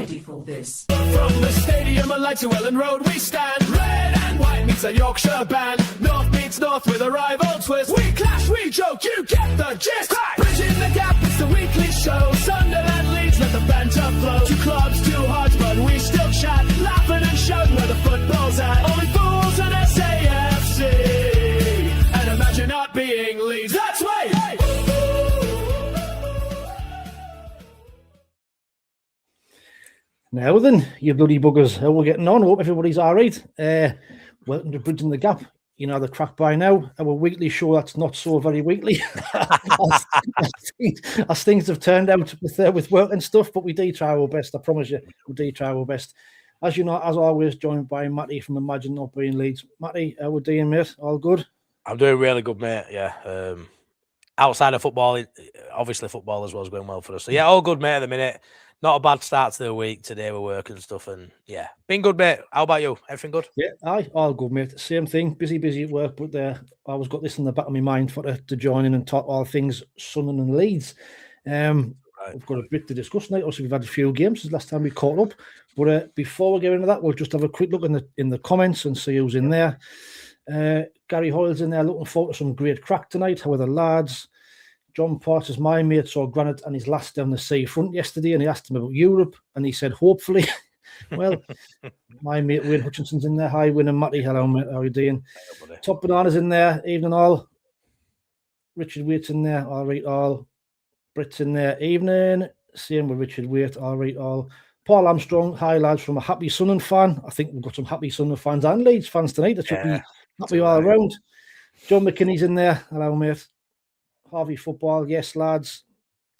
ready for this. From the stadium and light to Ellen Road we stand. Red and white meets a Yorkshire band. North meets north with a rival twist. We clash, we joke, you get the gist. Bridging the gap, it's the weekly show. Sunderland Leeds, let the banter flow. Two clubs, two hearts, but we still chat. Laughing and shouting where the football's at. Only fools and SAFC. And imagine not being Leeds. That's right. Hey. Now then, you bloody buggers, how we're getting on? Hope everybody's all right. Welcome to Bridging the Gap. You know the crack by now. Our weekly show that's not so very weekly, as things have turned out with work and stuff. But we do try our best. I promise you, we do try our best. As you know, as always, joined by Matty from Imagine Not Being Leeds. Matty, how we doing, mate? All good? I'm doing really good, mate. Yeah. Outside of football, obviously football as well is going well for us. So yeah, all good, mate. At the minute. Not a bad start to the week today. We're working and stuff, and yeah, been good, mate. How about you? Everything good? Yeah, aye, all good, mate. Same thing. Busy at work, but I always got this in the back of my mind to join in and talk all things Sunderland and Leeds. We've got a bit to discuss tonight. Also, we've had a few games since last time we caught up. But before we get into that, we'll just have a quick look in the comments and see who's in there. Gary Hoyle's in there, looking forward to some great crack tonight. How are the lads? John Porter's my mate saw Granite and his last down the seafront yesterday, and he asked him about Europe, and he said, hopefully. Well, my mate Wayne Hutchinson's in there. Hi, Wayne and Matty. Hello, mate. How are you doing? Hello, Top Banana's in there. Evening, all. Richard Waite's in there. All right, all. Britt's in there. Evening. Same with Richard Waite. All right, all. Paul Armstrong. Hi, lads, from a happy Sunderland fan. I think we've got some happy Sunderland fans and Leeds fans tonight. That should be happy all around. John McKinney's in there. Hello, mate. Harvey Football, yes, lads.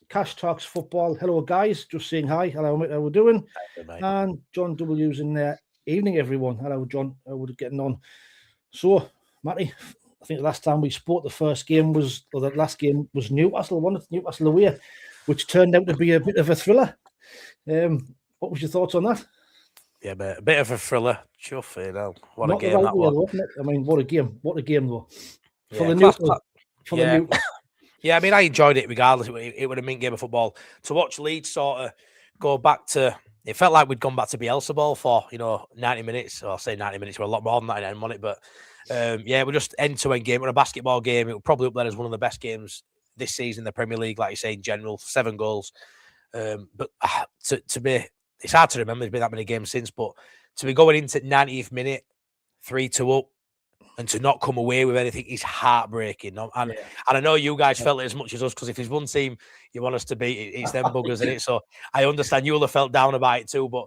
Cash Talks Football, hello, guys. Just saying hi. Hello, mate. How we doing? Hi, and John W's in there. Evening, everyone. Hello, John. How we getting on? So, Matty, I think the last time we spoke, the last game was Newcastle, wasn't it? Newcastle away, which turned out to be a bit of a thriller. What was your thoughts on that? Yeah, mate, a bit of a thriller. Chuff, you know. What Not a game that was. Wasn't it? I mean, what a game. What a game, though. For the Newcastle. Yeah, I mean, I enjoyed it regardless. It would have been a game of football. To watch Leeds sort of go back to, it felt like we'd gone back to Bielsa ball for, 90 minutes. Or I'll say 90 minutes, we're a lot more than 99 on it. But we're just end-to-end game. We're a basketball game. It was probably up there as one of the best games this season in the Premier League, like you say, in general. 7 goals. But to me, it's hard to remember. There's been that many games since. But to be going into 90th minute, 3-2 up, and to not come away with anything is heartbreaking. And I know you guys felt it as much as us, because if there's one team you want us to beat, it's them buggers, isn't it? So I understand you'll have felt down about it too, but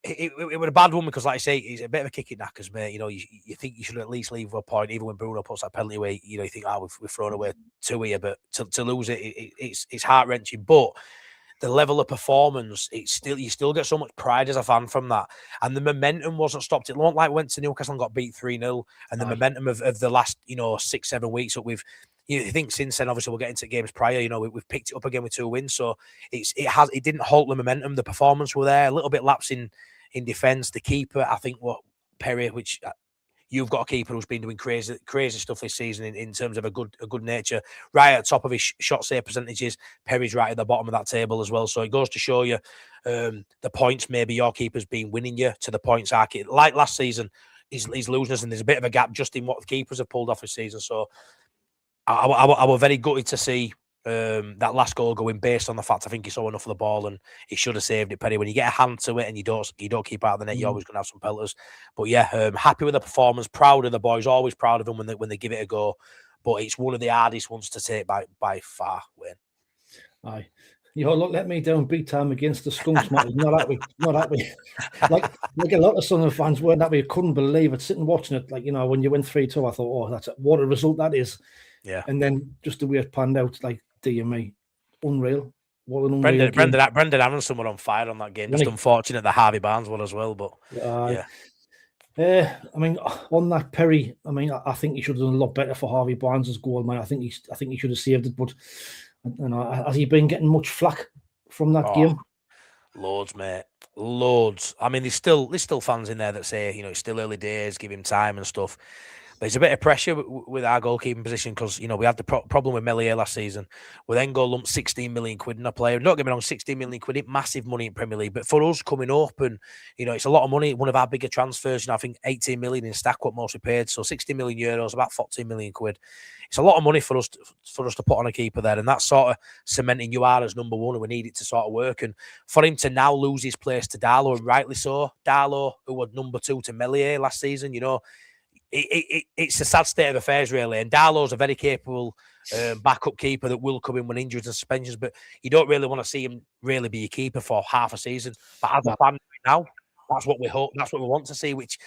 it was a bad one because, like I say, it's a bit of a kick in knackers, mate. You think you should at least leave a point, even when Bruno puts that penalty away. You think, we've thrown away 2 here, but to lose it's heart-wrenching. But the level of performance, you still get so much pride as a fan from that. And the momentum wasn't stopped. It wasn't like we went to Newcastle and got beat 3-0. And the momentum of the last, 6-7 weeks that you think since then, obviously we'll get into games prior, we've picked it up again with 2 wins. So it didn't halt the momentum. The performance were there, a little bit lapse in defence. The keeper, I think Perry, which you've got a keeper who's been doing crazy stuff this season in terms of a good nature. Right at the top of his shot save percentages, Perry's right at the bottom of that table as well. So it goes to show you the points maybe your keeper's been winning you to the points arc. Like last season, he's losing us, and there's a bit of a gap just in what the keepers have pulled off this season. So I was very gutted to see that last goal going based on the fact I think he saw enough of the ball and he should have saved it. Perry, when you get a hand to it and you don't keep out of the net, you're always going to have some pelters. But yeah, happy with the performance, proud of the boys, always proud of them when they give it a go. But it's one of the hardest ones to take by far, Wayne. Aye. Look, let me down big time against the Skunks, Matt. Not that way. Like a lot of Sunderland fans weren't that way. Couldn't believe it. Sitting watching it, when you went 3-2, I thought, what a result that is. Yeah. And then just the way it panned out, dear me, unreal. What an unreal game. Brendan Aronson were on fire on that game. Just unfortunate that Harvey Barnes won as well, but I mean, on that Perry, I think he should have done a lot better for Harvey Barnes' goal, man. I think he should have saved it, but has he been getting much flack from that game? Loads, mate. Loads. I mean, there's still fans in there that say, it's still early days, give him time and stuff. But it's a bit of pressure with our goalkeeping position because, you know, we had the problem with Melier last season. We then go lump 16 million quid in a player. Don't get me wrong, 16 million quid, it's massive money in Premier League. But for us coming up and, you know, it's a lot of money. One of our bigger transfers, you know, I think 18 million in stack what most we paid. So 60 million euros, about 14 million quid. It's a lot of money for us to put on a keeper there. And that's sort of cementing you are as number one, and we need it to sort of work. And for him to now lose his place to Darlow, and rightly so, Darlow, who was number 2 to Melier last season, you know, it's a sad state of affairs, really. And Darlow's a very capable backup keeper that will come in when injuries and suspensions, but you don't really want to see him really be a keeper for half a season. But as a fan right now, that's what we hope, that's what we want to see, which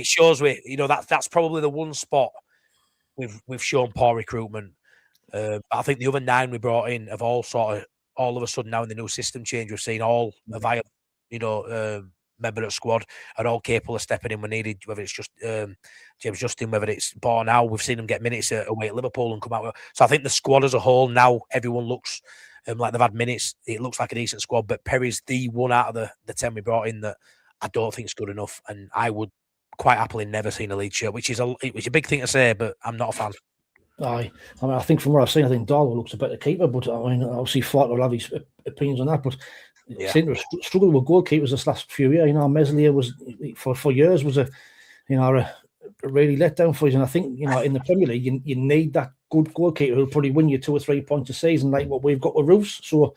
shows you know, that's probably the one spot we've shown poor recruitment. I think the other 9 we brought in have all of a sudden now in the new system change, we've seen all a viable, you know, member of the squad are all capable of stepping in when needed, whether it's just James Justin, whether it's Bourne now. We've seen them get minutes away at Liverpool and come out. So I think the squad as a whole, now everyone looks like they've had minutes. It looks like a decent squad, but Perry's the one out of the 10 we brought in that I don't think is good enough. And I would quite happily never seen a Leeds shirt, which is a big thing to say, but I'm not a fan. I mean, I think from what I've seen, I think Darlow looks a better keeper, but I mean, obviously Flight will have his opinions on that, but seem to struggle with goalkeepers this last few years. You know, Meslier was for years was a really letdown for us, and I think, you know, in the Premier League you need that good goalkeeper who'll probably win you 2 or 3 points a season, like what we've got with Roofs. So,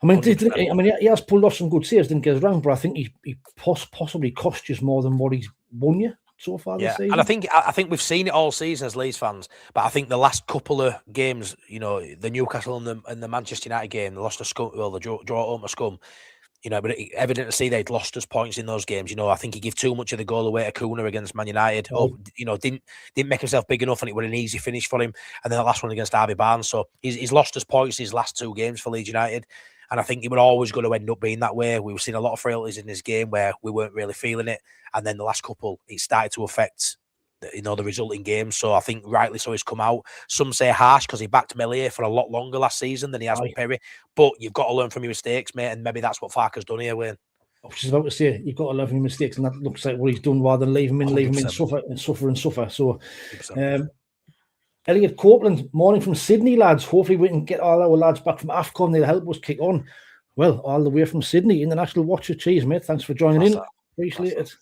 I mean, he has pulled off some good saves, didn't get us wrong, but I think he possibly cost you more than what he's won you so far this season. And I think we've seen it all season as Leeds fans, but I think the last couple of games, you know, the Newcastle and the Manchester United game, they lost to Scum, well, the draw at home to Scum, you know, but evident to see they'd lost us points in those games. You know, I think he gave too much of the goal away to Kuna against Man United, or, you know, didn't make himself big enough, and it was an easy finish for him. And then the last one against Harvey Barnes, so he's lost us points in his last 2 games for Leeds United. And I think it was always going to end up being that way. We were seeing a lot of frailties in this game where we weren't really feeling it. And then the last couple, it started to affect, you know, the resulting games. So I think rightly so he's come out. Some say harsh because he backed Melier for a lot longer last season than he has with Perry. But you've got to learn from your mistakes, mate. And maybe that's what Farke's done here, Wayne. I was just about to say, you've got to learn from your mistakes. And that looks like what he's done rather than leave him in, suffer. So, Elliot Copeland, morning from Sydney, lads. Hopefully we can get all our lads back from AFCON. They'll help us kick on. Well, all the way from Sydney, International Watch of Cheese, mate. Thanks for joining in. Appreciate it.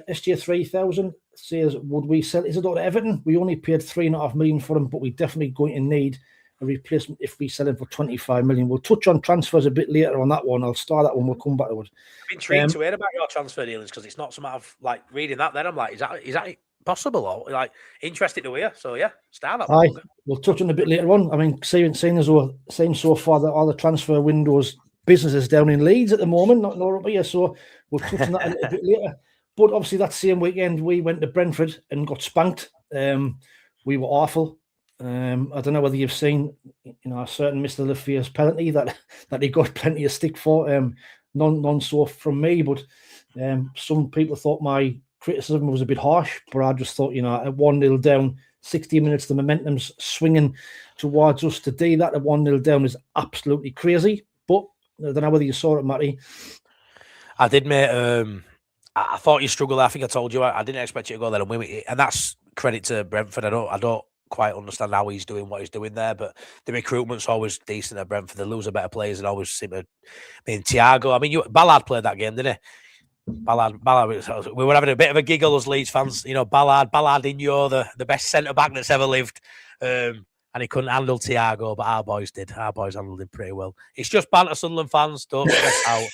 SJ3000 says, would we sell Isidore to Everton? We only paid $3.5 million for him, but we're definitely going to need a replacement if we sell him for $25 million. We'll touch on transfers a bit later on that one. I'll start that one. We'll come back to it. I'm intrigued to hear about your transfer dealings because it's not something I've like reading that. Then I'm like, is that possible, or like interested to hear? So yeah, start that one. We'll touch on a bit later on. I mean, saying so far that all the transfer windows businesses down in Leeds at the moment, not up here. So we'll touch on that a little bit later. But obviously, that same weekend we went to Brentford and got spanked. We were awful. I don't know whether you've seen, you know, a certain Mr. Lefeur's penalty that he got plenty of stick for. None so from me, but some people thought my criticism was a bit harsh, but I just thought, you know, at 1-0 down, 60 minutes, the momentum's swinging towards us. To do that at 1-0 down is absolutely crazy. But I don't know whether you saw it, Matty. I did, mate. I thought you struggled. I think I told you I didn't expect you to go there and win it, and that's credit to Brentford. I don't quite understand how he's doing what he's doing there, but the recruitment's always decent at Brentford. They lose a better players and always seem to. I mean, Thiago. I mean, Ballard played that game, didn't he? Ballard, we were having a bit of a giggle as Leeds fans. You know, Ballardinho, the best centre back that's ever lived, and he couldn't handle Thiago, but our boys did. Our boys handled him pretty well. It's just banter, Sunderland fans. Don't stress out.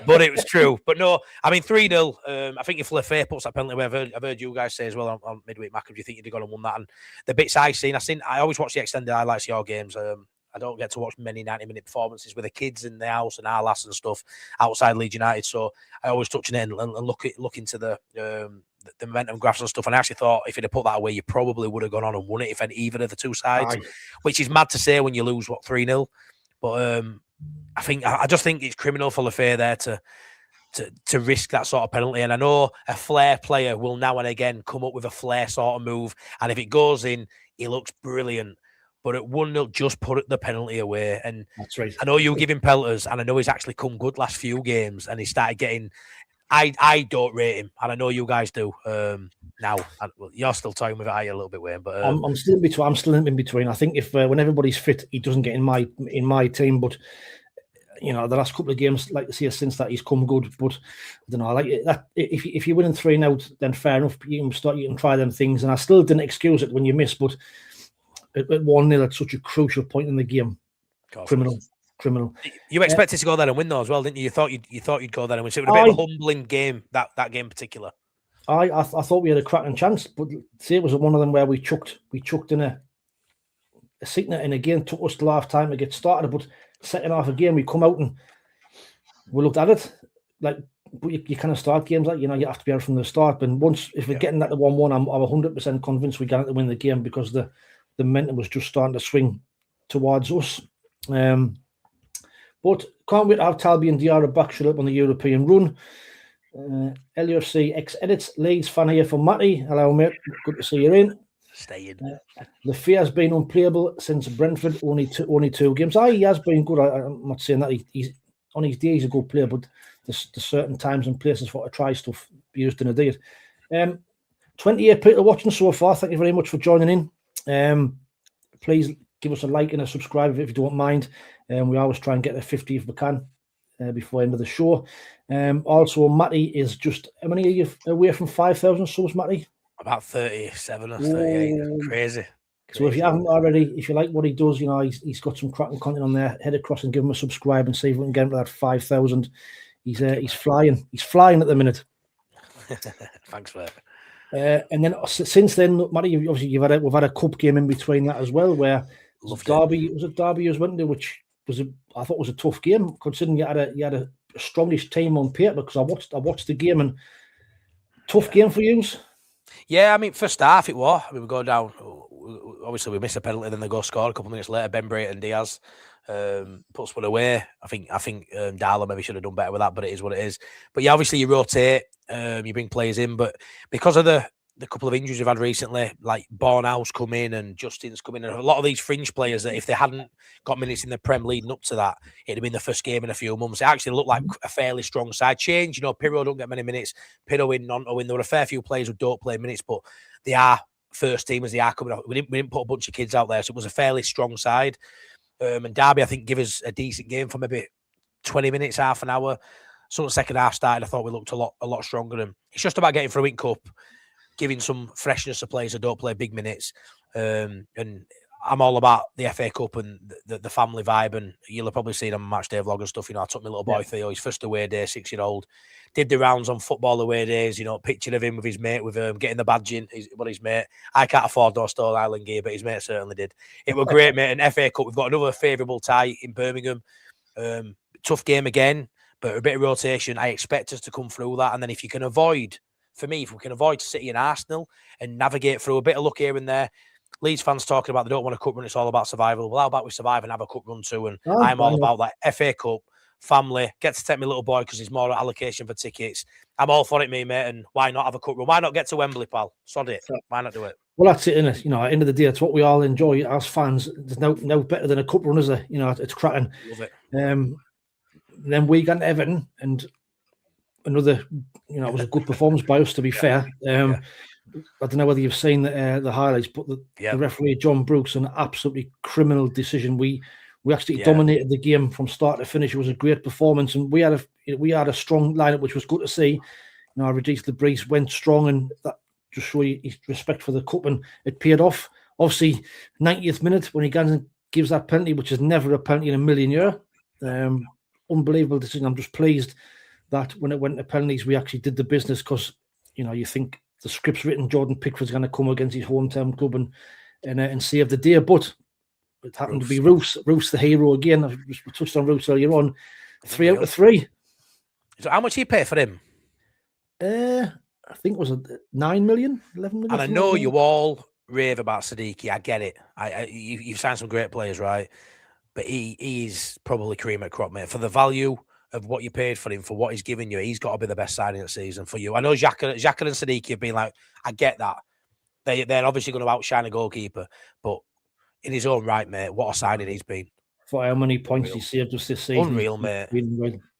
But it was true. But no, I mean 3-0. I think if Lefebvre puts that penalty away, I've heard you guys say as well on midweek Mac, do you think you'd have gone and won that? And the bits I always watch the extended highlights of your games. I don't get to watch many 90-minute performances with the kids in the house and our lass and stuff outside Leeds United. So I always touch on it and look into the momentum graphs and stuff. And I actually thought if you'd have put that away, you probably would have gone on and won it if either of the two sides, which is mad to say when you lose 3-0. But I just think it's criminal for Lefebvre there to risk that sort of penalty. And I know a flair player will now and again come up with a flair sort of move, and if it goes in, he looks brilliant. But at 1-0, just put the penalty away. And that's right. I know you give him pelters, and I know he's actually come good last few games, and he started getting I don't rate him, and I know you guys do. Now you're still talking with it a little bit, Wayne, but I'm still in between. I'm still in between. I think if when everybody's fit, he doesn't get in my team. But the last couple of games, like to see since that, he's come good. But I don't know. I like it, that if you're winning 3-0, then fair enough. You can try them things. And I still didn't excuse it when you miss, but at 1-0 at such a crucial point in the game, criminal. You expected to go there and win though as well, didn't you? You thought you'd go there and win. So it was a bit of a humbling game, that game in particular. I thought we had a cracking chance, but see, it was one of them where we chucked in a seat and again took us to half time to get started. But second half again, we come out and we looked at it like, but you kind of start games like, you have to be out from the start. But if we're getting that to 1-1, I'm 100% convinced we got to win the game because the momentum was just starting to swing towards us. But can't wait to have Talby and Diarra back shut up on the European run. LUFC X-Edits, Leeds fan here for Matty. Hello, mate. Good to see you in. Stay in. The fear's been unplayable since Brentford, only two games. He has been good. I'm not saying that he's on his day he's a good player, but there's certain times and places for to try stuff he just didn't do it. 28 people watching so far. Thank you very much for joining in. Please give us a like and a subscribe if you don't mind. We always try and get to 50 if we can before the end of the show. Also, Matty is just, how many are you away from 5,000 subs, Matty? About 37 or 38. Crazy. So if you haven't already, if you like what he does, he's got some cracking content on there. Head across and give him a subscribe and see if we can get him to that 5,000. He's flying. He's flying at the minute. Thanks for that. And then since then, Matty, obviously we've had a cup game in between that as well, where Derby was went to, which I thought was a tough game considering you had a strongish team on paper, because I watched the game and tough game for you. Yeah, I mean, first half it was. We go down. Obviously, we miss a penalty, then they go score a couple of minutes later. Ben Brayton and Diaz puts one away. I think Darla maybe should have done better with that, but it is what it is. But yeah, obviously you rotate, you bring players in, but because of the couple of injuries we've had recently, like Bornhouse come in and Justin's come in, and a lot of these fringe players that if they hadn't got minutes in the Prem leading up to that, it'd have been the first game in a few months. It actually looked like a fairly strong side. Change, Pirro don't get many minutes, Pirro in, Nonto in. There were a fair few players who don't play minutes, but they are first teamers, they are coming off. We didn't put a bunch of kids out there, so it was a fairly strong side. And Derby, I think, give us a decent game for maybe 20 minutes, half an hour. So the second half started, I thought we looked a lot stronger. And it's just about getting through in cup, giving some freshness to players that don't play big minutes. And I'm all about the FA Cup and the family vibe. And you'll have probably seen on my match day vlog and stuff. I took my little boy Theo, his first away day, 6-year-old. Did the rounds on football away days, picture of him with his mate, with getting the badge in, his mate. I can't afford no Stone Island gear, but his mate certainly did. It was great, mate. And FA Cup, we've got another favourable tie in Birmingham. Tough game again, but a bit of rotation. I expect us to come through that. And then if we can avoid City and Arsenal and navigate through a bit of luck here and there. Leeds fans talking about they don't want a cup run, it's all about survival. Well, how about we survive and have a cup run too? And I'm all about that. FA Cup, family, get to take my little boy because he's more allocation for tickets. I'm all for it, me, mate. And why not have a cup run? Why not get to Wembley, pal? Sod it. Why not do it? Well, that's it, innit? At the end of the day, it's what we all enjoy as fans. There's no better than a cup run, is there? It's cracking. Love it. Then we got Everton, and another, it was a good performance by us, to be fair. I don't know whether you've seen the highlights, but the referee, John Brooks, an absolutely criminal decision. We actually dominated the game from start to finish. It was a great performance, and we had a strong lineup, which was good to see. Regis Lebris went strong, and that just show you his respect for the cup, and it paid off. Obviously, 90th minute when he gives that penalty, which is never a penalty in a million years. Unbelievable decision. I'm just pleased that when it went to penalties, we actually did the business, because you think the script's written, Jordan Pickford's going to come against his hometown club and save the day, but it happened to be Roos the hero again. I touched on Roos earlier on. 3 out of 3. So how much he pay for him? I think it was 9 million, 11 million. And I know you all rave about Siddiqui. I get it. You've signed some great players, right? But he's probably cream at crop, mate. For the value of what you paid for him, for what he's given you, he's got to be the best signing of the season for you. I know Xhaka and Siddiqui have been like, I get that. They're obviously going to outshine a goalkeeper, but in his own right, mate, what a signing he's been. For how many points he saved us this season. Unreal, mate.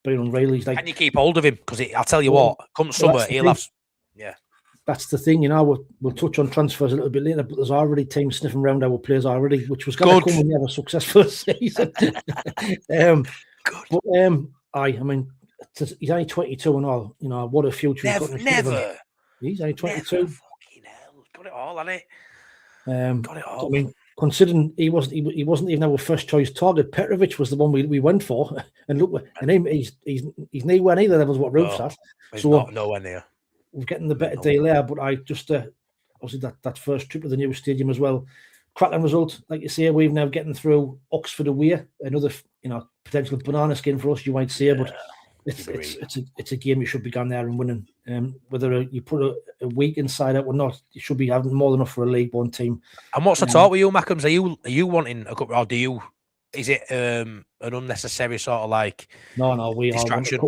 been unreal. He's like, can you keep hold of him? Because I'll tell you what, come summer, he'll have. Yeah, that's the thing. We'll touch on transfers a little bit later, but there's already teams sniffing around our players already, which was going to come when you have a successful season. I mean, he's only 22 and all. What a future he's got. Never. He's only 22. Never. Fucking hell, got it all, hasn't he? Got it all. I mean, considering he wasn't even our first choice target. Petrovic was the one we went for, and look, and he's nowhere near the levels what Roof's at. So nowhere near. We're getting the better deal there, but I just obviously that first trip to the new stadium as well, cracking result. Like you say, we've now getting through Oxford away, another potential banana skin for us, you might say, but it's a game you should be going there and winning. Whether you put a week inside it or not, you should be having more than enough for a League One team. And what's the talk with you, Mackems? Are you wanting a cup, or do you? Is it an unnecessary sort of like distraction?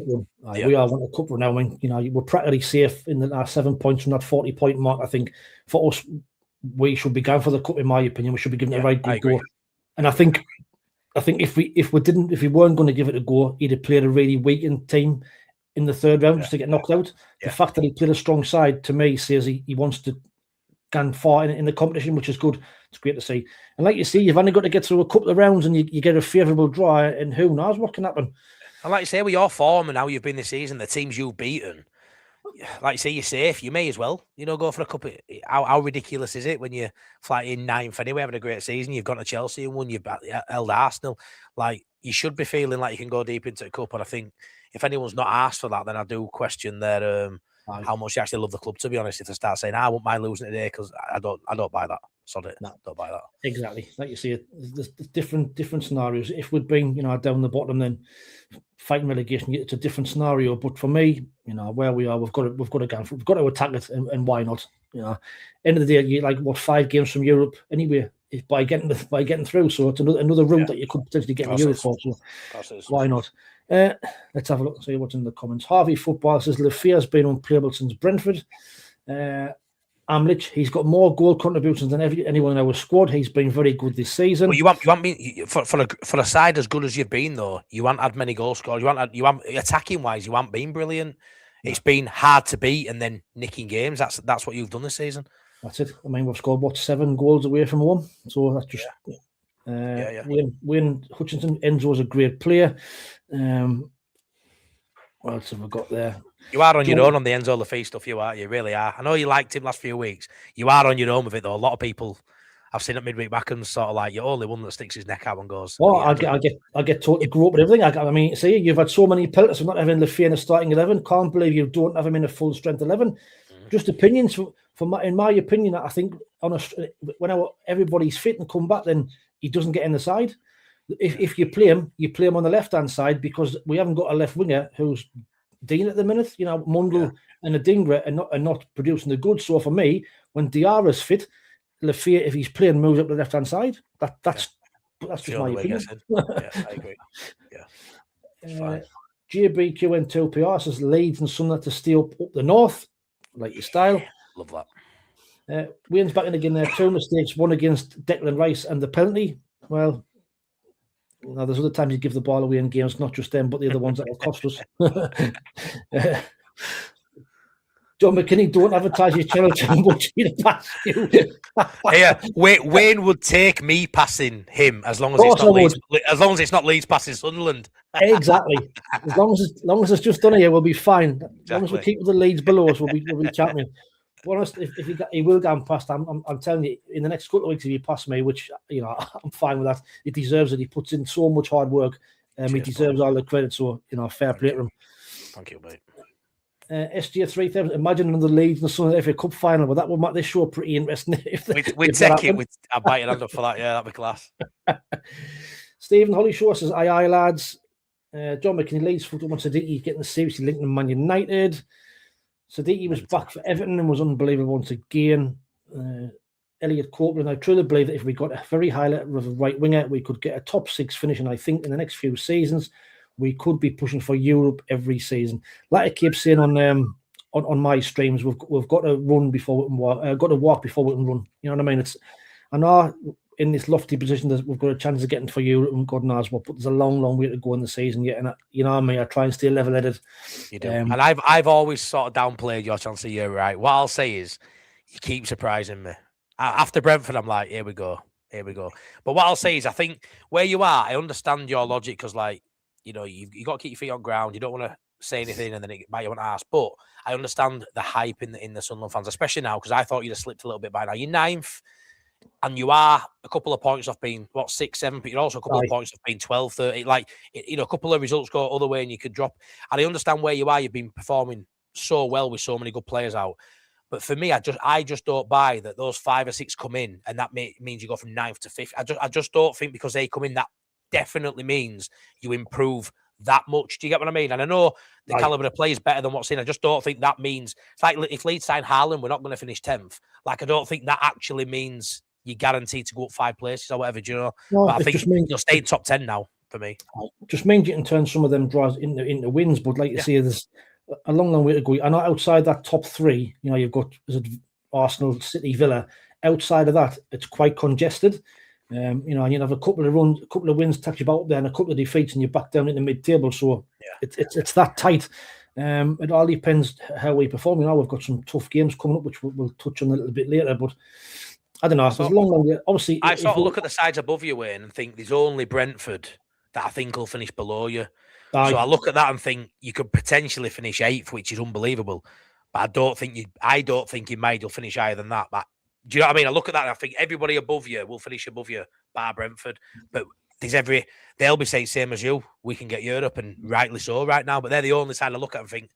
We are wanting a cup run now. I mean, we're practically safe in our 7 points from that 40-point mark. I think for us, we should be going for the cup. In my opinion, we should be giving it a right good go. And I think if we weren't going to give it a go, he'd have played a really weakened team in the third round just to get knocked out. The fact that he played a strong side to me says he wants to go far in the competition, which is good. It's great to see. And like you see, you've only got to get through a couple of rounds and you get a favourable draw, and who knows what can happen. And like you say, with your form and how you've been this season, the teams you've beaten, like you say, you're safe. You may as well, go for a cup. How ridiculous is it when you fly in ninth anyway, having a great season? You've gone to Chelsea and won. You've held Arsenal. Like, you should be feeling like you can go deep into the cup. And I think if anyone's not asked for that, then I do question their how much you actually love the club. To be honest, if they start saying, "I won't mind losing today," because I don't buy that. Sod it. No, don't buy that. Exactly, like you see, there's different scenarios. If we'd been, down the bottom, then fighting relegation, it's a different scenario. But for me, where we are, we've got to go. We've got to attack it, and why not? End of the day, you 5 games from Europe anyway by getting through. So it's another route that you could potentially get in Europe for. So why not? Let's have a look and see what's in the comments. Harvey Football says LUFC has been unplayable since Brentford. Amlich, he's got more goal contributions than anyone in our squad. He's been very good this season. Well, you want me for a side as good as you've been though. You haven't had many goal scorers. You want attacking wise. You haven't been brilliant. It's been hard to beat and then nicking games. That's what you've done this season. That's it. I mean, we've scored 7 goals away from home. So that's just Wayne Hutchinson. Enzo's a great player. What else have we got there? You are on your own on the Enzo LUFC stuff. You really are. I know you liked him last few weeks. You are on your own with it though. A lot of people I've seen at midweek back and sort of like you're only one that sticks his neck out and goes. Oh, I get totally grew up with everything. I mean, see, you've had so many pelters for not having LUFC in a starting 11. Can't believe you don't have him in a full strength 11. Mm-hmm. Just opinions. In my opinion, I think when everybody's fit and come back, then he doesn't get in the side. If you play him on the left hand side because we haven't got a left winger who's Dean at the minute. Mundell and Adingra are not producing the goods. So for me, when Diarra's fit, LUFC, if he's playing, moves up the left hand side. That's just my opinion. I agree. Yeah. JBQN2PR says Leeds and Sunderland to steal up the north, like your style. Love that. Wayne's back in again there. 2 mistakes, one against Declan Rice and the penalty. Well, there's other times you give the ball away in games, not just them, but the other ones that will cost us. John McKinney, don't advertise your channel too much. Wayne would take me passing him as long as it's not Leeds passing Sunderland. Exactly. As long as it's just done here, we'll be fine. As long as we keep the Leeds below us, we'll be champion. Honest, if he will go past, I'm telling you, in the next couple of weeks, if he pass me, which I'm fine with that. He deserves it. He puts in so much hard work. He deserves all the credit. So fair play to him. Thank you, mate. SGA 3000. Imagine another Leeds and the Sunderland FA Cup final, but that would make this show pretty interesting. We'd take it. I'd bite your hand up for that. Yeah, that'd be class. Stephen Holly Shaw says, aye, lads. John McKinney, Leeds football wants Sadiki getting seriously linked to Man United. Sadiki was back for Everton and was unbelievable once again. Elliot Copeland, I truly believe that if we got a very high level of a right winger, we could get a top 6 finish. And I think in the next few seasons, we could be pushing for Europe every season. Like I keep saying on my streams, we've got to run before we can walk. Got to walk before we can run. You know what I mean? I know in this lofty position that we've got a chance of getting for Europe and God knows what, but there's a long, long way to go in the season yet. And you know what I mean? I try and stay level-headed. You do. And I've always sort of downplayed your chance of year, right? What I'll say is, you keep surprising me. After Brentford, I'm like, here we go. But what I'll say is, I think where you are, I understand your logic because, like, you know, you got to keep your feet on ground. You don't want to say anything and then it might you want to ask. But I understand the hype in the Sunderland fans, especially now, because I thought you'd have slipped a little bit by now. You're ninth, and you are a couple of points off being, 6, 7, but you're also a couple of points off being 12, 30. Like, you know, a couple of results go other way and you could drop. And I understand where you are. You've been performing so well with so many good players out. But for me, I just don't buy that those 5 or 6 come in and that means you go from 9th to 5th. I just don't think because they come in, that definitely means you improve that much. Do you get what I mean? And I know the caliber of play is better than what's in. I just don't think that means, it's like if Leeds sign Haaland, we're not going to finish 10th. Like, I don't think that actually means you're guaranteed to go up 5 places or whatever, do you know? No, but I think you'll stay in top 10 now for me. Just means you can turn some of them draws into wins, but like you say, there's a long, long way to go. I know outside that top 3, you know, you've got Arsenal, City, Villa. Outside of that, it's quite congested. You know, and you have a couple of wins touch you about there, and a couple of defeats, and you're back down in the mid-table. So it's that tight. It all depends how we perform. You know, we've got some tough games coming up, which we'll touch on a little bit later. But I don't know. It's a long, long way. Obviously, I sort of look at the sides above you, Wayne, and think there's only Brentford that I think will finish below you. So I look at that and think you could potentially finish 8th, which is unbelievable. But I don't think you might. You'll finish higher than that. But do you know what I mean? I look at that and I think everybody above you will finish above you, bar Brentford. But they'll be saying same as you. We can get Europe, and rightly so right now. But they're the only side I look at and think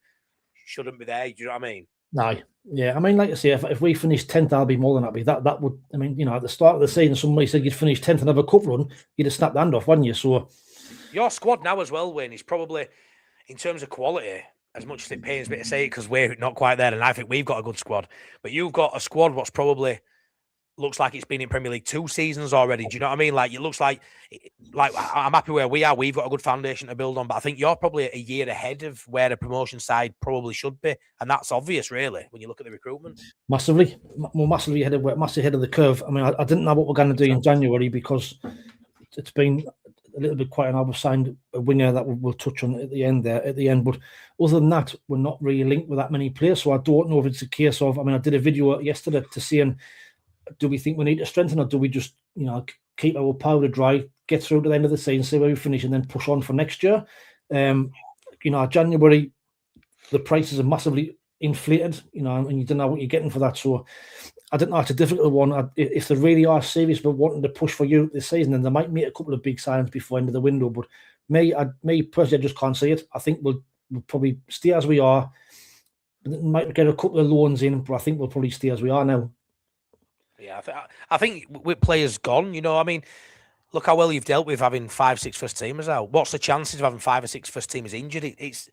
shouldn't be there. Do you know what I mean? No, yeah. I mean, like I say, if we finish 10th, I'll be more than happy. That would, I mean, you know, at the start of the season, somebody said you'd finish 10th and have a cup run, you'd have snapped the hand off, wouldn't you? So your squad now as well, Wayne, is probably, in terms of quality, as much as it pains me to say it because we're not quite there, and I think we've got a good squad, but you've got a squad what's probably looks like it's been in Premier League 2 seasons already. Do you know what I mean? Like, it looks like I'm happy where we are. We've got a good foundation to build on, but I think you're probably a year ahead of where the promotion side probably should be, and that's obvious, really, when you look at the recruitment. Massively ahead of the curve. I mean, I didn't know what we're going to do in January because it's been a little bit quiet. And I've signed a winger that we'll touch on at the end. But other than that, we're not really linked with that many players. So I don't know if it's a case of, I mean, I did a video yesterday to saying, do we think we need to strengthen, or do we just, you know, keep our powder dry, get through to the end of the season, see where we finish, and then push on for next year? You know, January, the prices are massively inflated, you know, and you don't know what you're getting for that. So I don't know, it's a difficult one. If they really are serious about wanting to push for Europe this season, then they might make a couple of big signings before end of the window. But me personally, I just can't see it. I think we'll probably stay as we are. Might get a couple of loans in, but I think we'll probably stay as we are now. Yeah, I think with players gone, you know, I mean, look how well you've dealt with having 5, 6 first teamers out. What's the chances of having 5 or 6 first teamers injured? It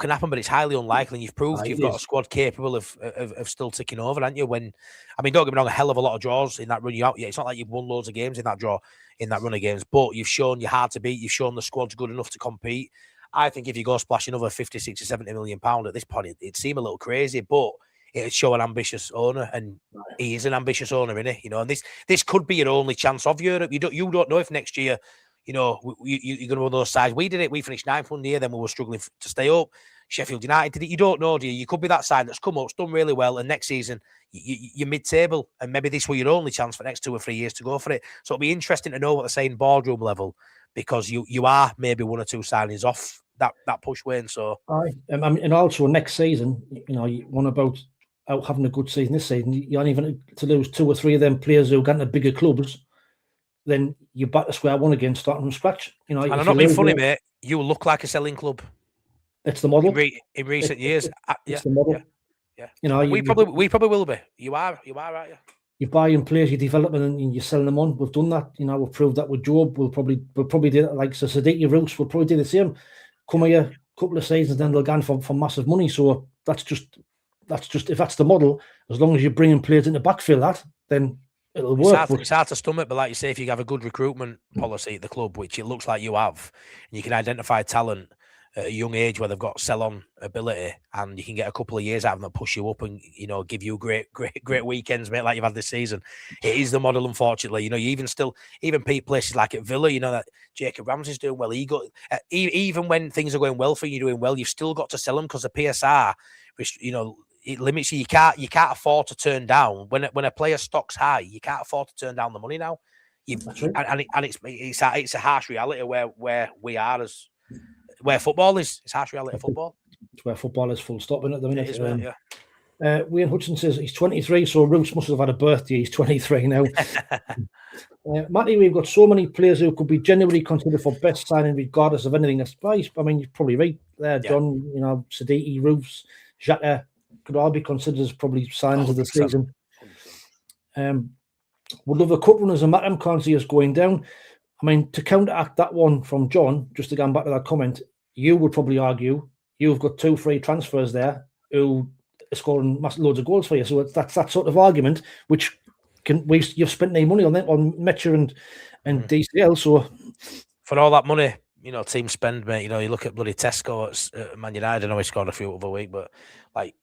can happen, but it's highly unlikely. And you've proved you've got a squad capable of still ticking over, haven't you? When, I mean, don't get me wrong, a hell of a lot of draws in that run. It's not like you've won loads of games in that run of games, but you've shown you're hard to beat. You've shown the squad's good enough to compete. I think if you go splash another 50, 60, 70 million pound at this point, it'd seem a little crazy, but it'd show an ambitious owner, and he is an ambitious owner, isn't he? You know, and this could be your only chance of Europe. You don't know if next year, you know, you're going to run those sides. We did it. We finished 9th one year, then we were struggling to stay up. Sheffield United did it. You don't know, do you? You could be that side that's come up, it's done really well, and next season you're mid-table, and maybe this was your only chance for the next 2 or 3 years to go for it. So it'll be interesting to know what they're saying boardroom level, because you are maybe 1 or 2 signings off that push, Wayne. So and also next season, you know, you want about out having a good season this season, you aren't even to lose 2 or 3 of them players who got into bigger clubs, then you're back to square one again, starting from scratch. You know, and I'm not being funny, mate. You look like a selling club. It's the model in recent years. It's the model. Yeah. You know, we probably will be. You are, aren't you? You're buying players, you're developing, and you're selling them on. We've done that. You know, we've proved that with Job. We'll probably do it like Sadiki Roots. We'll probably do the same. Come here a couple of seasons, then they'll go for massive money. So that's just if that's the model. As long as you're bringing players in to backfill that, then it'll work. It's hard to stomach, but like you say, if you have a good recruitment policy at the club, which it looks like you have, and you can identify talent at a young age where they've got sell-on ability, and you can get a couple of years out of them that push you up and, you know, give you great weekends, mate, like you've had this season. It is the model, unfortunately. You know, you even places like at Villa, you know, that Jacob Ramsey's doing well. Even when things are going well for you, doing well, you've still got to sell them because the PSR, which, you know, it limits you. You can't afford to turn down when a player stock's high. You can't afford to turn down the money now. It's a harsh reality where we are as where football is. It's harsh reality of football. It's where football is, full stop in at the minute. It is, yeah. Wayne Hudson says he's 23, so Roos must have had a birthday. He's 23 now. Matty, we've got so many players who could be genuinely considered for best signing regardless of anything. That's right. I mean, you're probably right there, John. You know, Sadiki, Roofs, Xhaka could all be considered as probably signings of the season. Would love a cup runners and Mackham, can't see us going down. I mean, to counteract that one from John, just to go back to that comment, you would probably argue you've got 2 free transfers there who are scoring loads of goals for you. So that's that sort of argument, which you've spent no money on that, on Metcher and DCL. So for all that money, you know, team spend, mate, you know, you look at bloody Tesco at Man United. I know he scored a few over a week, but like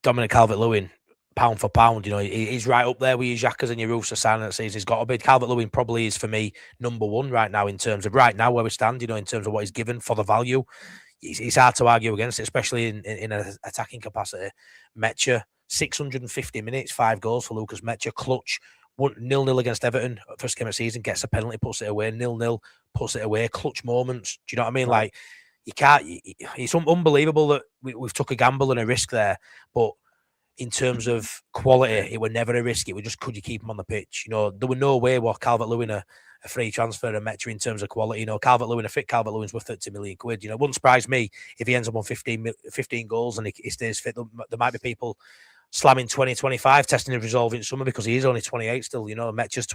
Dominic Calvert-Lewin, pound for pound, you know, he's right up there with your Xhakas and your Roofs of signing that season. He's got a bit. Calvert-Lewin probably is for me number one right now in terms of where we stand, you know, in terms of what he's given for the value. It's hard to argue against it, especially in an attacking capacity. Metcher, 650 minutes, 5 goals for Lucas Metcher. Clutch, 0-0 against Everton. First game of the season, gets a penalty, puts it away. 0-0, puts it away. Clutch moments. Do you know what I mean? Like, you can't. It's unbelievable that we've took a gamble and a risk there, but in terms of quality, it were never a risk. It was just, could you keep him on the pitch? You know, there were no way was Calvert-Lewin a free transfer and Metcher in terms of quality. You know, Calvert-Lewin, a fit Calvert-Lewin's worth 30 million quid. You know, it wouldn't surprise me if he ends up on 15 goals and he stays fit. There might be people slamming 20, 25, testing his resolve in summer because he is only 28 still. You know, Metcher's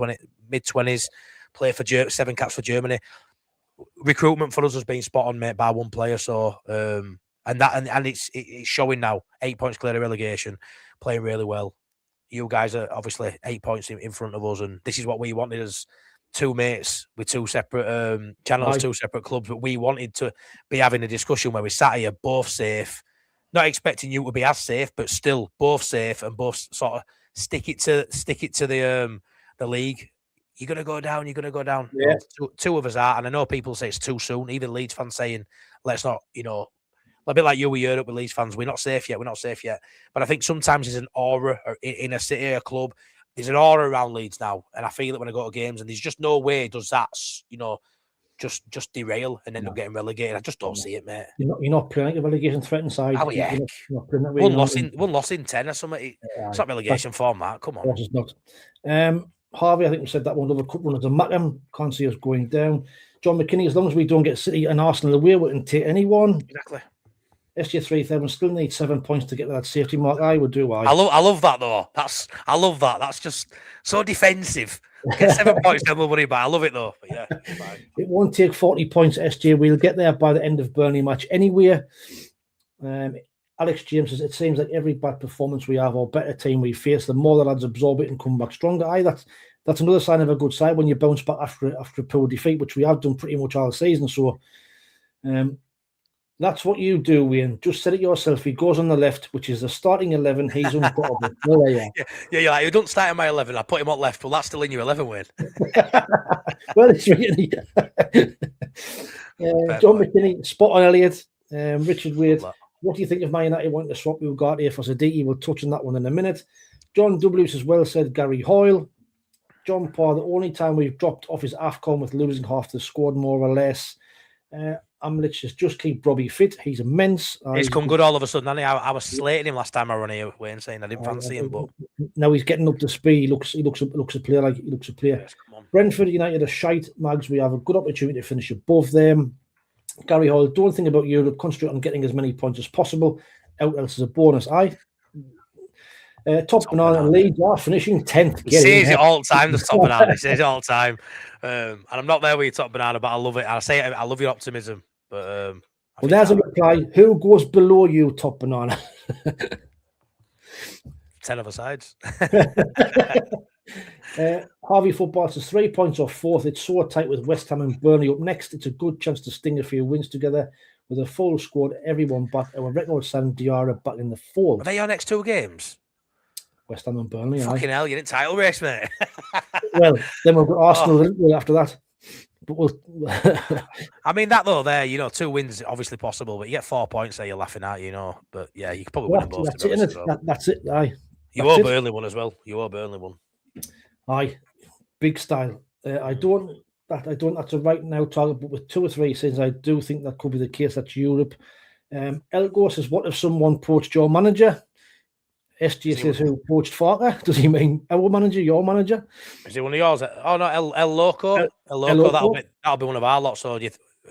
mid-20s, play for 7 caps for Germany. Recruitment for us has been spot on, mate, by one player. So, and it's showing now. 8 points clear of relegation, playing really well. You guys are obviously 8 points in front of us, and this is what we wanted as 2 mates with 2 separate channels, 2 separate clubs. But we wanted to be having a discussion where we sat here both safe, not expecting you to be as safe, but still both safe and both sort of stick it to the league. You're gonna go down. You're gonna go down. Yeah. Two of us are, and I know people say it's too soon. Even Leeds fans saying, "Let's not," you know. A bit like you with Europe with Leeds fans, we're not safe yet. But I think sometimes there's an aura in a city, a club. There's an aura around Leeds now, and I feel it when I go to games. And there's just no way does that, you know, just derail and end up getting relegated. I just don't see it, mate. You're not playing a relegation threatened side. Oh yeah, one loss in 10 or something. It's not relegation form, that. Come on. It's not. Harvey, I think we said that one. Another cup runners and Mackham, can't see us going down. John McKinney, as long as we don't get City and Arsenal away, we can take anyone. Exactly. SJ3000 still needs 7 points to get to that safety mark. I would do. I love that though. I love that. That's just so defensive. Get 7 points, don't worry about it. I love it though. But yeah, it won't take 40 points. SJ, we'll get there by the end of Burnley match anyway. Alex James says it seems like every bad performance we have or better team we face, the more the lads absorb it and come back stronger. That's another sign of a good side when you bounce back after a poor defeat, which we have done pretty much all season. So. That's what you do, Wayne. Just said it yourself. He goes on the left, which is the starting 11. He's uncuttable. Well, there you are. Yeah, you're like, you don't start in my 11. I put him on left. Well, that's still in your 11, Wayne. Well, it's really... John McKinney, spot on Elliott. Richard Wade, what do you think of Man United wanting to swap Ugarte for Sadiki? We'll touch on that one in a minute. John W. as well said Gary Hoyle. John Parr, the only time we've dropped off is AFCON with losing half the squad, more or less. Amlich just keep Robbie fit. He's immense. He's come good all of a sudden, hasn't he? I was slating him last time I run here, Wayne, saying I didn't fancy him, but now he's getting up to speed. He looks a player like he looks a player. Yes, come on. Brentford United are shite, Mags. We have a good opportunity to finish above them. Gary Hall, don't think about Europe. Concentrate on getting as many points as possible. Out else is a bonus. Top Banana and Leeds are finishing 10th. He says it all the time, the Top Banana. He says it all the time. And I'm not there with you, Top Banana, but I love it. I say it, I love your optimism. But well, there's a reply. Who goes below you, Top Banana? 10 other sides. Harvey Football says 3 points off 4th. It's so tight with West Ham and Burnley up next. It's a good chance to sting a few wins together. with a full squad, everyone back. Our record stand Diarra back in the fold. Are they your next 2 games? West Ham and Burnley. Fucking hell, you're in title race, mate. Well, then we've got Arsenal after that. But we'll... I mean, that though, there, 2 wins obviously possible, but you get 4 points there, you're laughing at, But yeah, you could probably win them both. That's it. Aye. You owe Burnley one as well. Aye, big style. I don't. That's a right now target, but with 2 or 3 seasons, I do think that could be the case. That's Europe. Elgo says, "What if someone poached your manager?" SG says, "Who poached Farker?" Does he mean our manager, your manager? Is he one of yours? Oh no, El Loco. El Loco. That'll be one of our lots. So you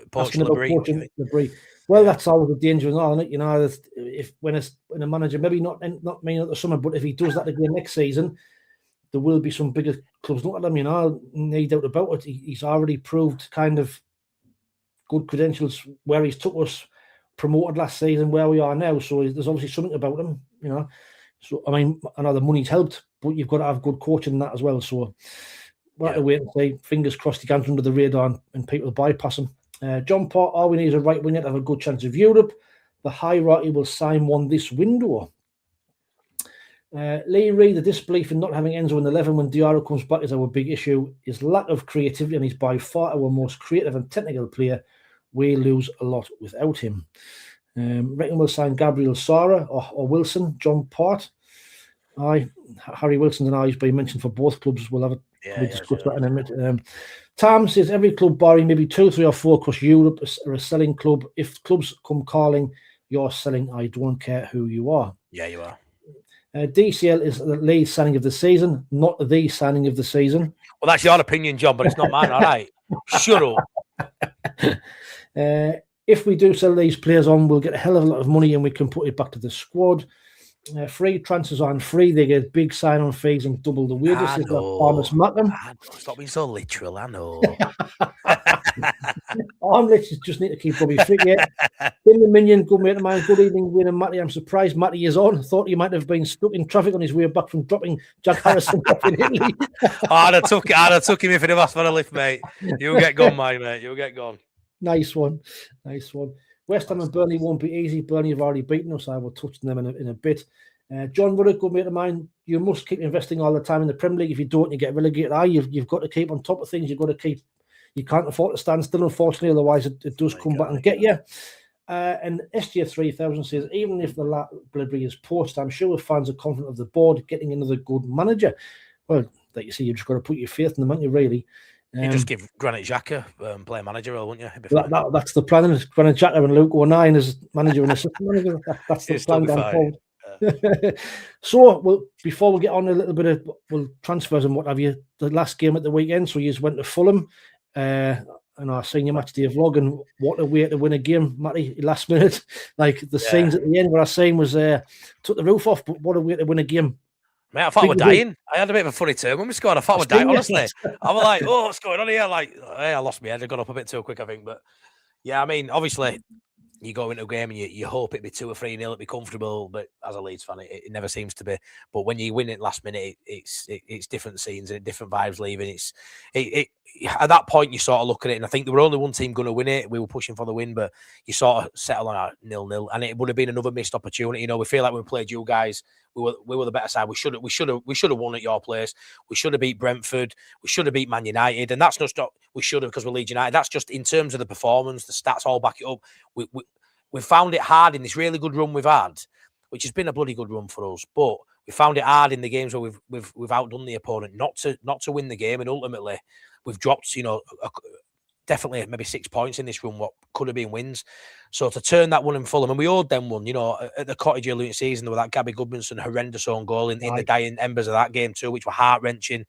poach Labrie. Well, that's always a danger, isn't it? If when a manager, maybe not mean at the summer, but if he does that again next season, there will be some bigger clubs. Look at him, no doubt about it. He's already proved kind of good credentials where he's took us, promoted last season, where we are now. So there's obviously something about him, So I mean, I know the money's helped, but you've got to have good coaching in that as well. So we'll have to wait and see. Fingers crossed he gets under the radar and people bypass him. John Port, all we need is a right winger to have a good chance of Europe. The hierarchy will sign one this window. Lee Reid, the disbelief in not having Enzo in the 11 when Diarra comes back is our big issue. His lack of creativity, and he's by far our most creative and technical player. We lose a lot without him. Reckon we'll sign Gabriel Sara or Wilson. John Port. Harry Wilson and I has been mentioned for both clubs. We'll have discuss that in a minute. Tam says every club barring maybe 2, 3 or 4 across Europe are a selling club. If clubs come calling, you're selling. I don't care who you are. Yeah, you are. DCL is the Leeds signing of the season, not the signing of the season. Well, that's your opinion, John, but it's not mine. All right, shut up. If we do sell these players on, we'll get a hell of a lot of money and we can put it back to the squad. Free transfers aren't free. They get big sign-on fees and double the wages. Thomas Mackham. Stop being so literal, I know. Let's just need to keep Bobby fit, yeah. Billy Minion, good mate of mine. Good evening, Wayne and Matty. I'm surprised Matty is on. Thought he might have been stuck in traffic on his way back from dropping Jack Harrison off in Italy. I'd have took him if he'd have asked for a lift, mate. You'll get gone, mate. You'll get gone. Nice one. West Ham and Burnley won't be easy. Burnley have already beaten us. I will touch them in a bit. John Ruddock, good mate of mine. You must keep investing all the time in the Premier League. If you don't, you get relegated. You've got to keep on top of things. You've got to keep. You can't afford to stand still, unfortunately. Otherwise, it does come back and get you. And SJ 3000 says, even if the Blibry is poached, I'm sure fans are confident of the board getting another good manager. Well, like you see, you've just got to put your faith in them, haven't you, really? You just give Granit Xhaka play manager role, wouldn't you? That's the plan. Granit Xhaka and Luke O'Nien as manager and assistant manager. That's the plan down forward. So, before we get on a little bit of transfers and what have you, the last game at the weekend, so you just went to Fulham, and I seen your match day vlog, and what a way to win a game, Matty, last minute. Like the scenes at the end where I seen was took the roof off, but what a way to win a game. Mate, I thought we were dying. I had a bit of a funny turn when we scored. I thought we were dying, honestly. I was like, oh, what's going on here? Like, hey, I lost my head. I got up a bit too quick, I think. But yeah, I mean, obviously, you go into a game and you hope it'd be 2 or 3-0, it'd be comfortable. But as a Leeds fan, it never seems to be. But when you win it last minute, it's different scenes and different vibes leaving. At that point, you sort of look at it, and I think there were only one team going to win it. We were pushing for the win, but you sort of settle on a 0-0, and it would have been another missed opportunity. We feel like when we played you guys, we were the better side. We should have won at your place. We should have beat Brentford. We should have beat Man United, and that's not we should have because we're Leeds United. That's just in terms of the performance, the stats all back it up. We found it hard in this really good run we've had, which has been a bloody good run for us, but we found it hard in the games where we've outdone the opponent not to win the game, and ultimately we've dropped, definitely maybe 6 points in this run, what could have been wins. So to turn that one in Fulham, and we owed them one, at the Cottage early season, there was that Gabby Goodmanson horrendous own goal in the dying embers of that game too, which were heart-wrenching.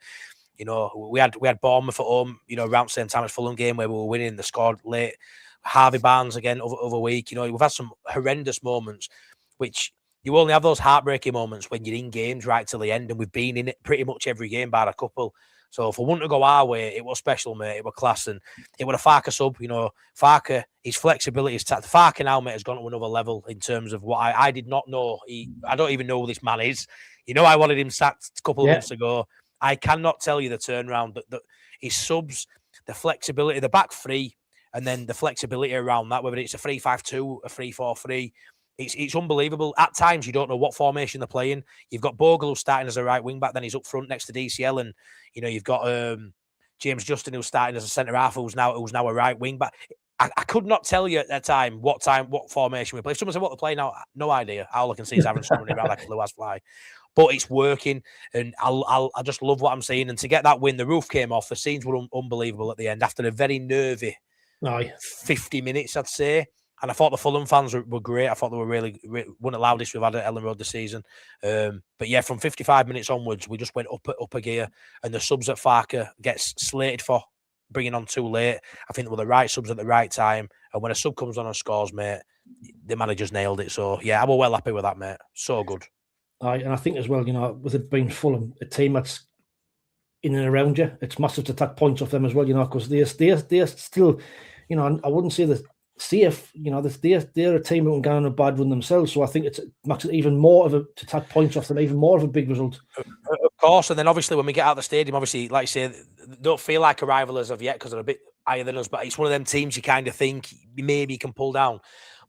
We had Bournemouth at home, around the same time as Fulham game where we were winning, they scored late. Harvey Barnes again other week. We've had some horrendous moments, which you only have those heartbreaking moments when you're in games right till the end, and we've been in it pretty much every game bar a couple. So for one to go our way, it was special, mate. It was class, and it was a Farker sub. Farker, his flexibility, Farker now, mate, has gone to another level in terms of what I did not know. I don't even know who this man is. I wanted him sacked a couple of months ago. I cannot tell you the turnaround, but his subs, the flexibility, the back three, and then the flexibility around that, whether it's a 3-5-2, a 3-4-3. It's unbelievable. At times, you don't know what formation they're playing. You've got Bogle who's starting as a right wing back, then he's up front next to DCL, and you've got James Justin who's starting as a centre half, who's now a right wing back. I could not tell you at that time what formation we play. If someone said what they're playing now, no idea. All I can see is Aaron running around like a blue-ass fly. But it's working, and I just love what I'm seeing. And to get that win, the roof came off. The scenes were unbelievable at the end after a very nervy 50 minutes, I'd say. And I thought the Fulham fans were great. I thought they were really one of the loudest we've had at Ellen Road this season. But yeah, from 55 minutes onwards, we just went up a gear. And the subs at Farker gets slated for bringing on too late. I think they were the right subs at the right time. And when a sub comes on and scores, mate, the manager's nailed it. So yeah, I was well happy with that, mate. So good. And I think as well, with it being Fulham, a team that's in and around you, it's massive to take points off them as well, because they're still, I wouldn't say that safe, they're a team who can go on a bad run themselves. So I think it makes it even more to take points off them, even more of a big result. Of course, and then obviously when we get out of the stadium, obviously, like you say, they don't feel like a rival as of yet because they're a bit higher than us, but it's one of them teams you kind of think maybe you can pull down.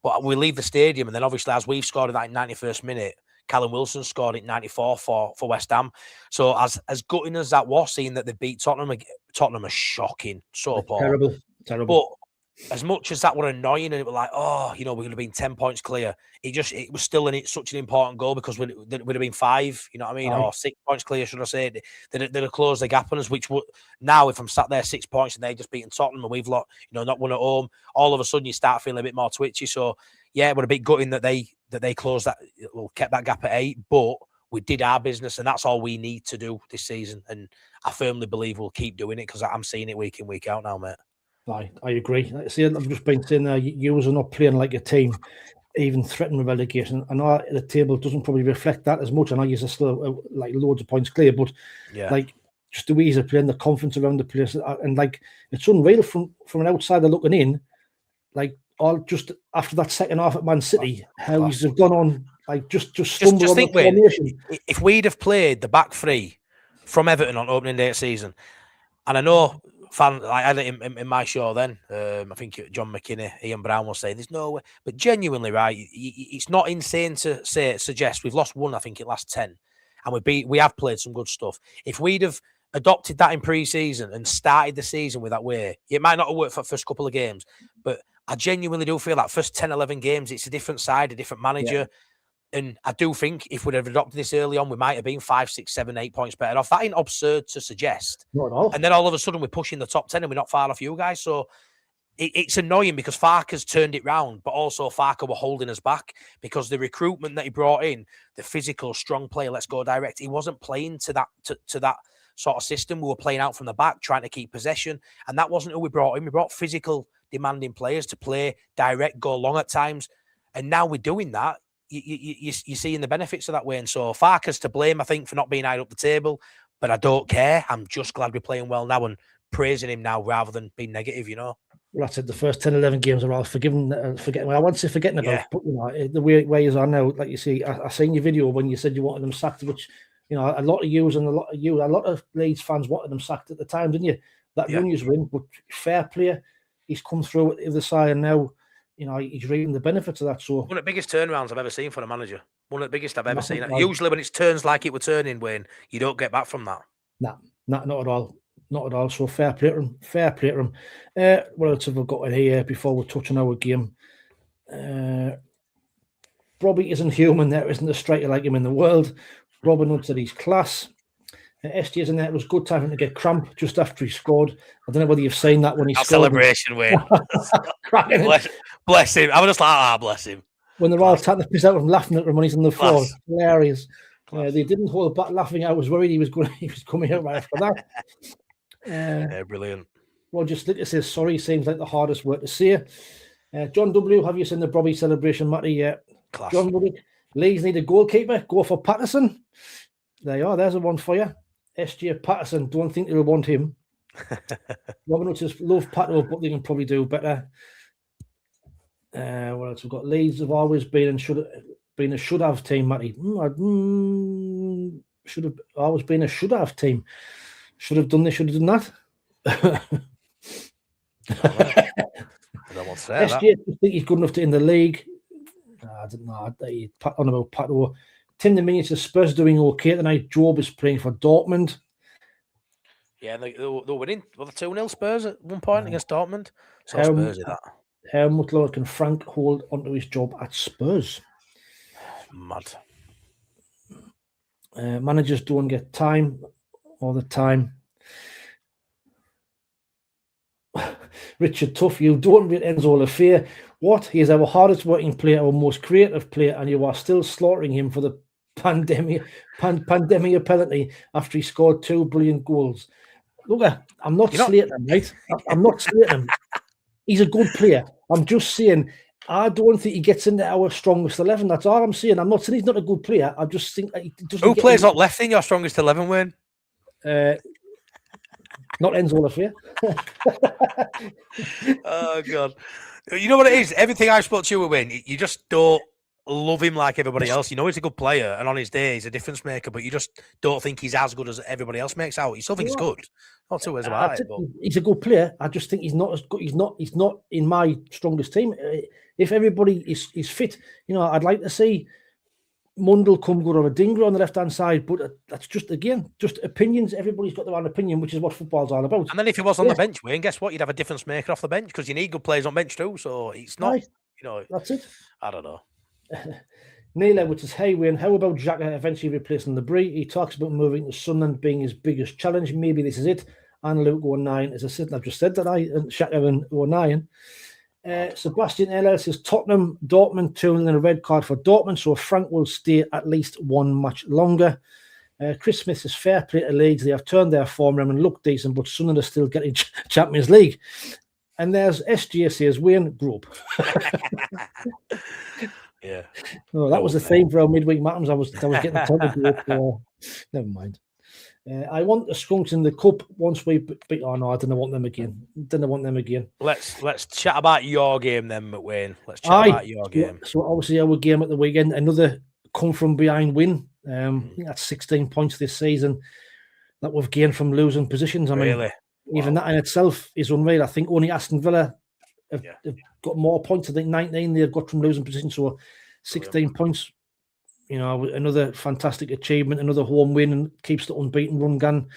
But we leave the stadium, and then obviously as we've scored at that 91st minute, Callum Wilson scored at 94 for West Ham. So as gutting as that was, seeing that they beat Tottenham are shocking. So poor. Terrible. But as much as that were annoying, and it was like, we would have been 10 points clear. It was still such an important goal because we'd have been 5, you know what I mean? Or 6 points clear, should I say? They'd have closed the gap on us, which would now, if I'm sat there 6 points and they just beaten Tottenham and we've not won at home, all of a sudden you start feeling a bit more twitchy. So yeah, it would have been gutting that they closed that, kept that gap at 8, but we did our business, and that's all we need to do this season. And I firmly believe we'll keep doing it because I'm seeing it week in, week out now, mate. I agree. See, I've just been saying there, you are not playing like a team, even threatening with relegation. I know the table doesn't probably reflect that as much. I know you're still like loads of points clear, but just the ways of playing, the confidence around the place, and it's unreal from an outsider looking in. All just after that second half at Man City, how he's gone on, just stumble on the formation. If we'd have played the back three from Everton on opening day of season, and I know. I had it in my show then. I think John McKinney, Ian Brown was saying there's no way, but genuinely, right? It's not insane to suggest we've lost one. I think it last 10, and we have played some good stuff. If we'd have adopted that in pre-season and started the season with that way, it might not have worked for the first couple of games, but I genuinely do feel that first 10, 11 games, it's a different side, a different manager. Yeah. And I do think if we'd have adopted this early on, we might have been 5, 6, 7, 8 points better off. That ain't absurd to suggest. Not at all. And then all of a sudden we're pushing the top 10 and we're not far off you guys. So it's annoying because Farker's turned it round, but also Farker were holding us back because the recruitment that he brought in, the physical, strong player, let's go direct, he wasn't playing to that sort of system. We were playing out from the back, trying to keep possession. And that wasn't who we brought in. We brought physical, demanding players to play direct, go long at times. And now we're doing that. You're seeing the benefits of that way. And so Farker's to blame, I think, for not being high up the table. But I don't care. I'm just glad we're playing well now and praising him now rather than being negative, Well, that's it. The first 10, 11 games are all forgetting. Well, I wouldn't say forgetting about, but the way you are now, like you see, I seen your video when you said you wanted them sacked, which, a lot of Leeds fans wanted them sacked at the time, didn't you? That run you win, but fair play. He's come through at the side and now, he's reaping the benefits of that. So one of the biggest turnarounds I've ever seen for a manager. One of the biggest I've ever seen. Usually when it's turns like it were turning, Wayne, you don't get back from that. Nah, not at all. Not at all. So fair play to him. What else have we got in here before we touch on our game? Robbie isn't human. There isn't a striker like him in the world. Robin Hood said he's class. SJ's in there. It was good time to get cramp just after he scored. I don't know whether you've seen that when he scored. Celebration, Wayne. Bless him. I was just like, bless him. When they're all taking the piss out of him, laughing at him when he's on the floor. Hilarious. They didn't hold back laughing. I was worried he was coming out right after that. Brilliant. Roger Slicker says, sorry, seems like the hardest word to say. John W., have you seen the Brobby celebration, Matty? Class. John W., Leeds need a goalkeeper. Go for Patterson. There you are. There's a one for you. SJ Patterson. Don't think they'll want him. Robin Hood says, love Pato, but they can probably do better. What else we've got? Leeds have always been and should have team, Matty. Should have always been a should have team. Should have done this, should have done that. say that. SJ, I think he's good enough to in the league. I don't know. Pat on about Pato. Tim the Minions, Spurs doing okay tonight. Job is playing for Dortmund. Yeah, they were winning. Were the 2-0 Spurs at one point against Dortmund? So Spurs is that. How much longer can Frank hold onto his job at Spurs? Mad. Managers don't get time all the time. Richard Tuff, you don't rate Enzo LaFear. What? He is our hardest working player, our most creative player, and you are still slaughtering him for the pandemic penalty after he scored 2 brilliant goals. Look, I'm not slating him, right? I'm not slating him. He's a good player. I'm just saying, I don't think he gets into our strongest 11. That's all I'm saying. I'm not saying he's not a good player. I just think he doesn't. Who plays not left in your strongest 11, Wayne? Not Enzo LaFear. Oh, God. You know what it is? Everything I've spoke to you with, Wayne, you just don't love him like everybody else. You know he's a good player, and on his day he's a difference maker, but you just don't think he's as good as everybody else makes out. You still think he's good. Not two ways about it. But... He's a good player. I just think he's not as good. He's not in my strongest team. If everybody is fit, you know, I'd like to see Mundell come good or a Dinger on the left-hand side, but that's just opinions. Everybody's got their own opinion, which is what football's all about. And then if he was on the bench, Wayne, guess what? You'd have a difference maker off the bench because you need good players on bench too. So it's not, you know. That's it. I don't know. Neil Edwards says, hey, Wayne, how about Xhaka eventually replacing the Brie? He talks about moving to Sunderland being his biggest challenge. Maybe this is it. And Luke 09, as I said, I've just said that and Xhaka and 09. Sebastian LL says Tottenham, Dortmund 2 and a red card for Dortmund, so Frank will stay at least one match longer. Chris Smith says fair play to Leeds. They have turned their form around and look decent, but Sunderland are still getting Champions League. And there's SJ says Wayne Group. Yeah. Oh, that was the theme for our midweek matches. I was getting the topic. Never mind. I want the Skunks in the cup once we beat. Oh no, I didn't want them again. Let's chat about your game then, McWayne. Let's chat about your game. So obviously our game at the weekend, another come from behind win. I think that's 16 points this season that we've gained from losing positions. I mean, even that in itself is unreal. I think only Aston Villa have got more points. I think 19 they've got from losing positions. So 16 points. You know, another fantastic achievement, another home win, and keeps the unbeaten run going.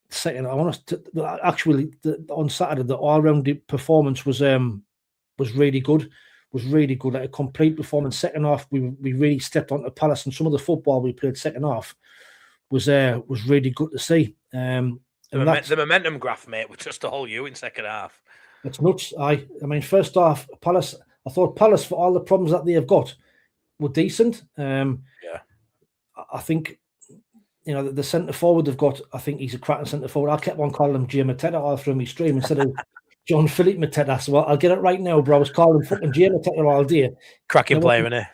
Second, I want to actually on Saturday the all-round performance was really good. Like a complete performance. Second half, we really stepped onto Palace, and some of the football we played second half was really good to see. The momentum graph, mate, was just to hold you in second half. It's nuts. I mean, first half, Palace. I thought Palace, for all the problems that they have got, were decent. I think, you know, the centre forward they've got, I think he's a cracking centre forward. I kept on calling him Jay Mateta all through my stream instead of John Philip Mateta. So I'll get it right now, bro. I was calling him fucking Jay Mateta all day. Cracking player, isn't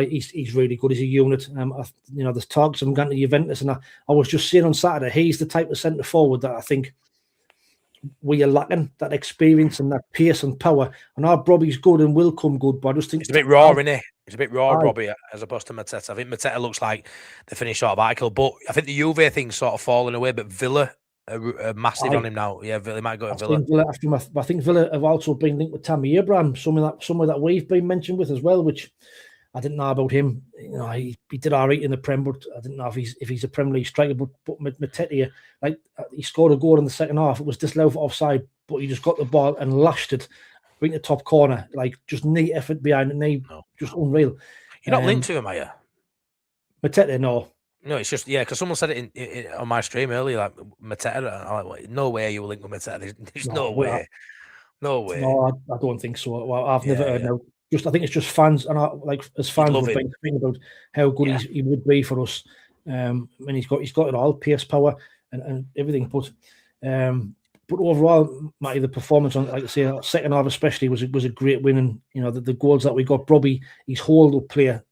he? He's really good. He's a unit. You know, there's talks of him going to Juventus, and I was just saying on Saturday, he's the type of centre forward that I think we are lacking, that experience and that pace and power. And our Robbie's good and will come good, but I just think it's a bit raw, isn't it? It's a bit raw, Robbie, as opposed to Mateta. I think Mateta looks like the finished sort of article, but I think the Juve thing's sort of falling away. But Villa are massive on him now. Yeah, Villa might go to Villa. I think Villa have also been linked with Tammy Abraham, somewhere that we've been mentioned with as well, which I didn't know about him. You know, he did all right in the Prem, but I didn't know if he's a Premier League striker. But Mateta, like, he scored a goal in the second half. It was disallowed for offside, but he just got the ball and lashed it right in the top corner, like just knee effort behind the knee, just unreal. You're not linked to him, are you? Mateta, no. No, it's just, because someone said it in on my stream earlier, like Mateta. I'm like, no way you will link with Mateta. There's no way. No way. No, I don't think so. Well, I've never heard now. I think it's just fans, and as fans, we've been thinking about how good he would be for us. And he's got it all, pace, power, and everything. But overall, Matty, the performance on, like I say, second half especially was a great win, and you know the goals that we got. Robbie, his hold-up player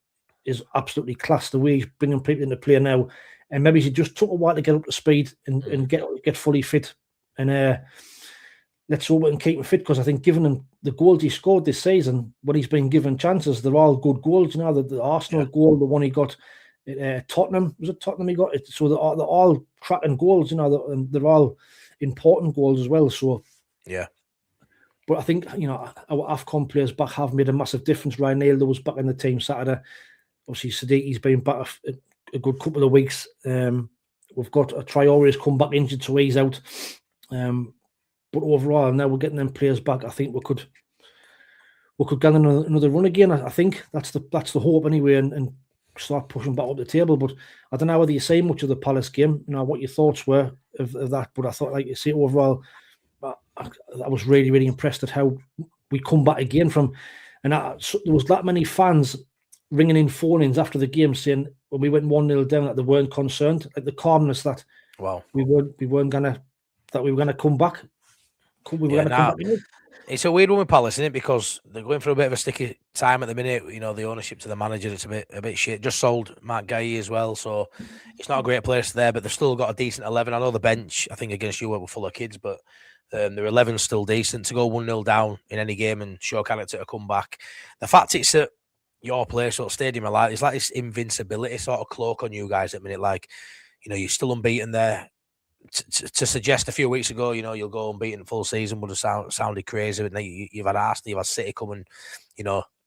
is absolutely class. The way he's bringing people into play now, and maybe he just took a while to get up to speed and get fully fit. And let's hope we can keep him fit, because I think given him the goals he scored this season, when he's been given chances, they're all good goals. You know, the Arsenal goal, the one he got at Tottenham, was it Tottenham he got it? So they're all cracking goals. You know, and they're all important goals as well. So But I think, our AFCON players back have made a massive difference. Ryan Naylor was back in the team Saturday. Obviously, Sadiqi's been back a good couple of weeks. We've got Traore's come back injured, so he's out. But overall, now we're getting them players back. I think we could get another run again. I think that's the hope anyway, and start pushing back up the table. But I don't know whether you say much of the Palace game, what your thoughts were of that. But I thought, like you say, overall, I was really, really impressed at how we come back again from. And there was that many fans ringing in phone-ins after the game saying when we went 1-0 down that they weren't concerned, like the calmness that we were gonna come back. It's a weird one with Palace, isn't it? Because they're going through a bit of a sticky time at the minute. The ownership to the manager, it's a bit shit. Just sold Mark Guy as well, so it's not a great place there. But they've still got a decent 11. I know the bench, I think against you were full of kids, but their 11's still decent. To go 1-0 down in any game and show character to come back. The fact it's at your place or stadium, it's like this invincibility sort of cloak on you guys at the minute. Like, you're still unbeaten there. To suggest a few weeks ago, you'll go unbeaten full season would have sounded crazy. But you've had Arsenal, you've had City coming.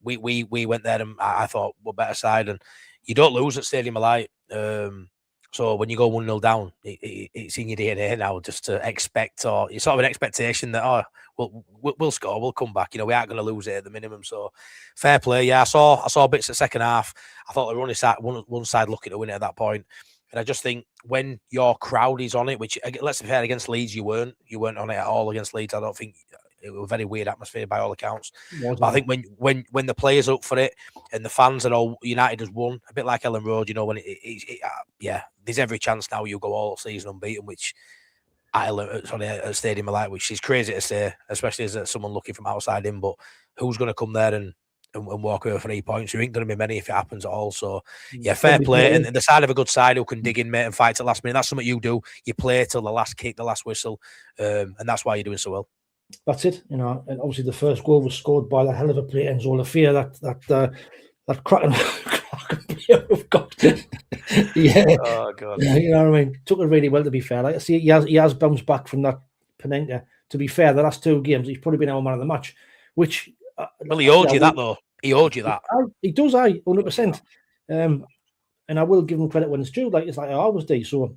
We went there and I thought we're better side, and you don't lose at Stadium of Light. So when you go 1-0 down, it's in your DNA now just to expect, or it's sort of an expectation that we'll score, we'll come back. We aren't going to lose it at the minimum. So fair play. Yeah, I saw bits of the second half. I thought they were only one side looking to win it at that point. And I just think when your crowd is on it, which let's be fair, against Leeds you weren't on it at all against Leeds. I don't think it was a very weird atmosphere by all accounts. But I think when the players are up for it and the fans are all United has won, a bit like Ellen Road, when there's every chance now you go all season unbeaten, which at Stadium of Light, which is crazy to say, especially as someone looking from outside in. But who's going to come there and walk away with 3 points? There ain't going to be many if it happens at all. So, fair play. And the side of a good side who can dig in, mate, and fight to the last minute. That's something you do. You play till the last kick, the last whistle. And that's why you're doing so well. That's it. And obviously the first goal was scored by that hell of a play, Enzo Lafia, that cracking player we've got. Yeah. Oh, God. Yeah, you know what I mean? Took it really well, to be fair. Like I see, he has bounced back from that Panenka. To be fair, the last 2 games, he's probably been our man of the match, which... Well, he owed you that, though. He owed you that. He does, 100%. And I will give him credit when it's due. It's like I always do. So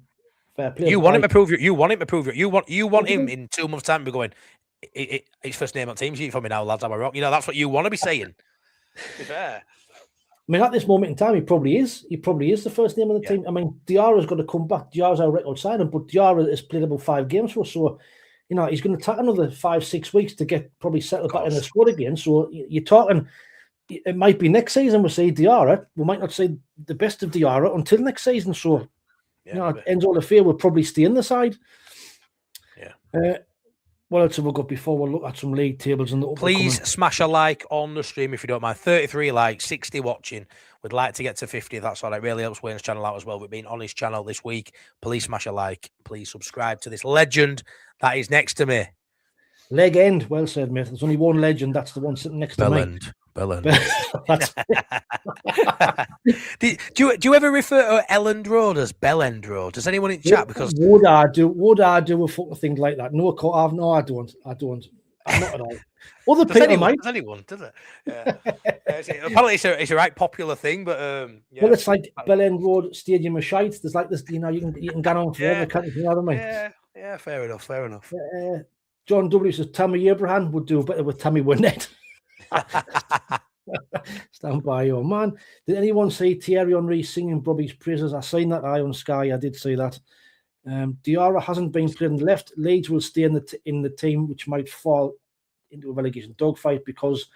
fair play. You want him to prove you. You want him to prove it. You want him in 2 months' time to be going, it's first name on team sheet for me now, lads. I'm a rock. That's what you want to be saying. To be fair. I mean, at this moment in time, he probably is. He probably is the first name on the team. I mean, Diarra's got to come back. Diarra's our record signing, but Diarra has played about 5 games for us. So, he's going to take another 5-6 weeks to get probably settled back in the squad again. So you're talking, it might be next season we'll see Diarra. We might not see the best of Diarra until next season. So, Enzo Lafia will probably stay in the side. Yeah. What else have we got before we'll look at some league tables? Please smash a like on the stream if you don't mind. 33 likes, 60 watching. We'd like to get to 50. That's all right. It really helps Wayne's channel out as well. We've been on his channel this week. Please smash a like. Please subscribe to this legend that is next to me. Leg end. Well said, mate. There's only one legend. That's the one sitting next to me. Bellend. do you ever refer to Elland Road as Bellend Road? Does anyone in chat? Because would I do a fucking thing like that? No, I don't. I'm not at all. Other people might. Does anyone? Does it? Yeah. Apparently, it's a right popular thing, but well, it's like Bellend Road Stadium of Shite. There's like this, you can get on forever, can't you? You know what I mean? Yeah. Fair enough. John W says Tammy Abraham would do better with Tammy Wynette. Stand by your man. Did anyone see Thierry Henry singing Bobby's praises? I seen that eye on Sky. I did see that. Diarra hasn't been played on the left. Leeds will stay in the team, which might fall into a relegation dogfight because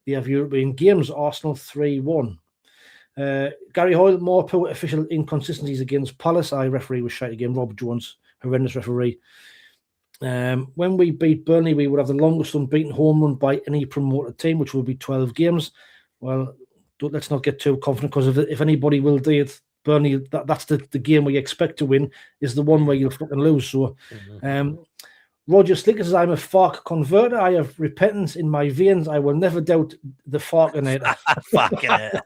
they have European games. Arsenal 3-1. Gary Hoyle, more poor official inconsistencies against Palace. Referee was shite again. Rob Jones, horrendous referee. When we beat Burnley, we would have the longest unbeaten home run by any promoted team, which will be 12 games. Well, let's not get too confident because if anybody will do it, Burnley, that's the game we expect to win, is the one where you'll fucking lose. So, Roger Slicker says, I'm a Fark converter. I have repentance in my veins. I will never doubt the Farkinator. Farkinator.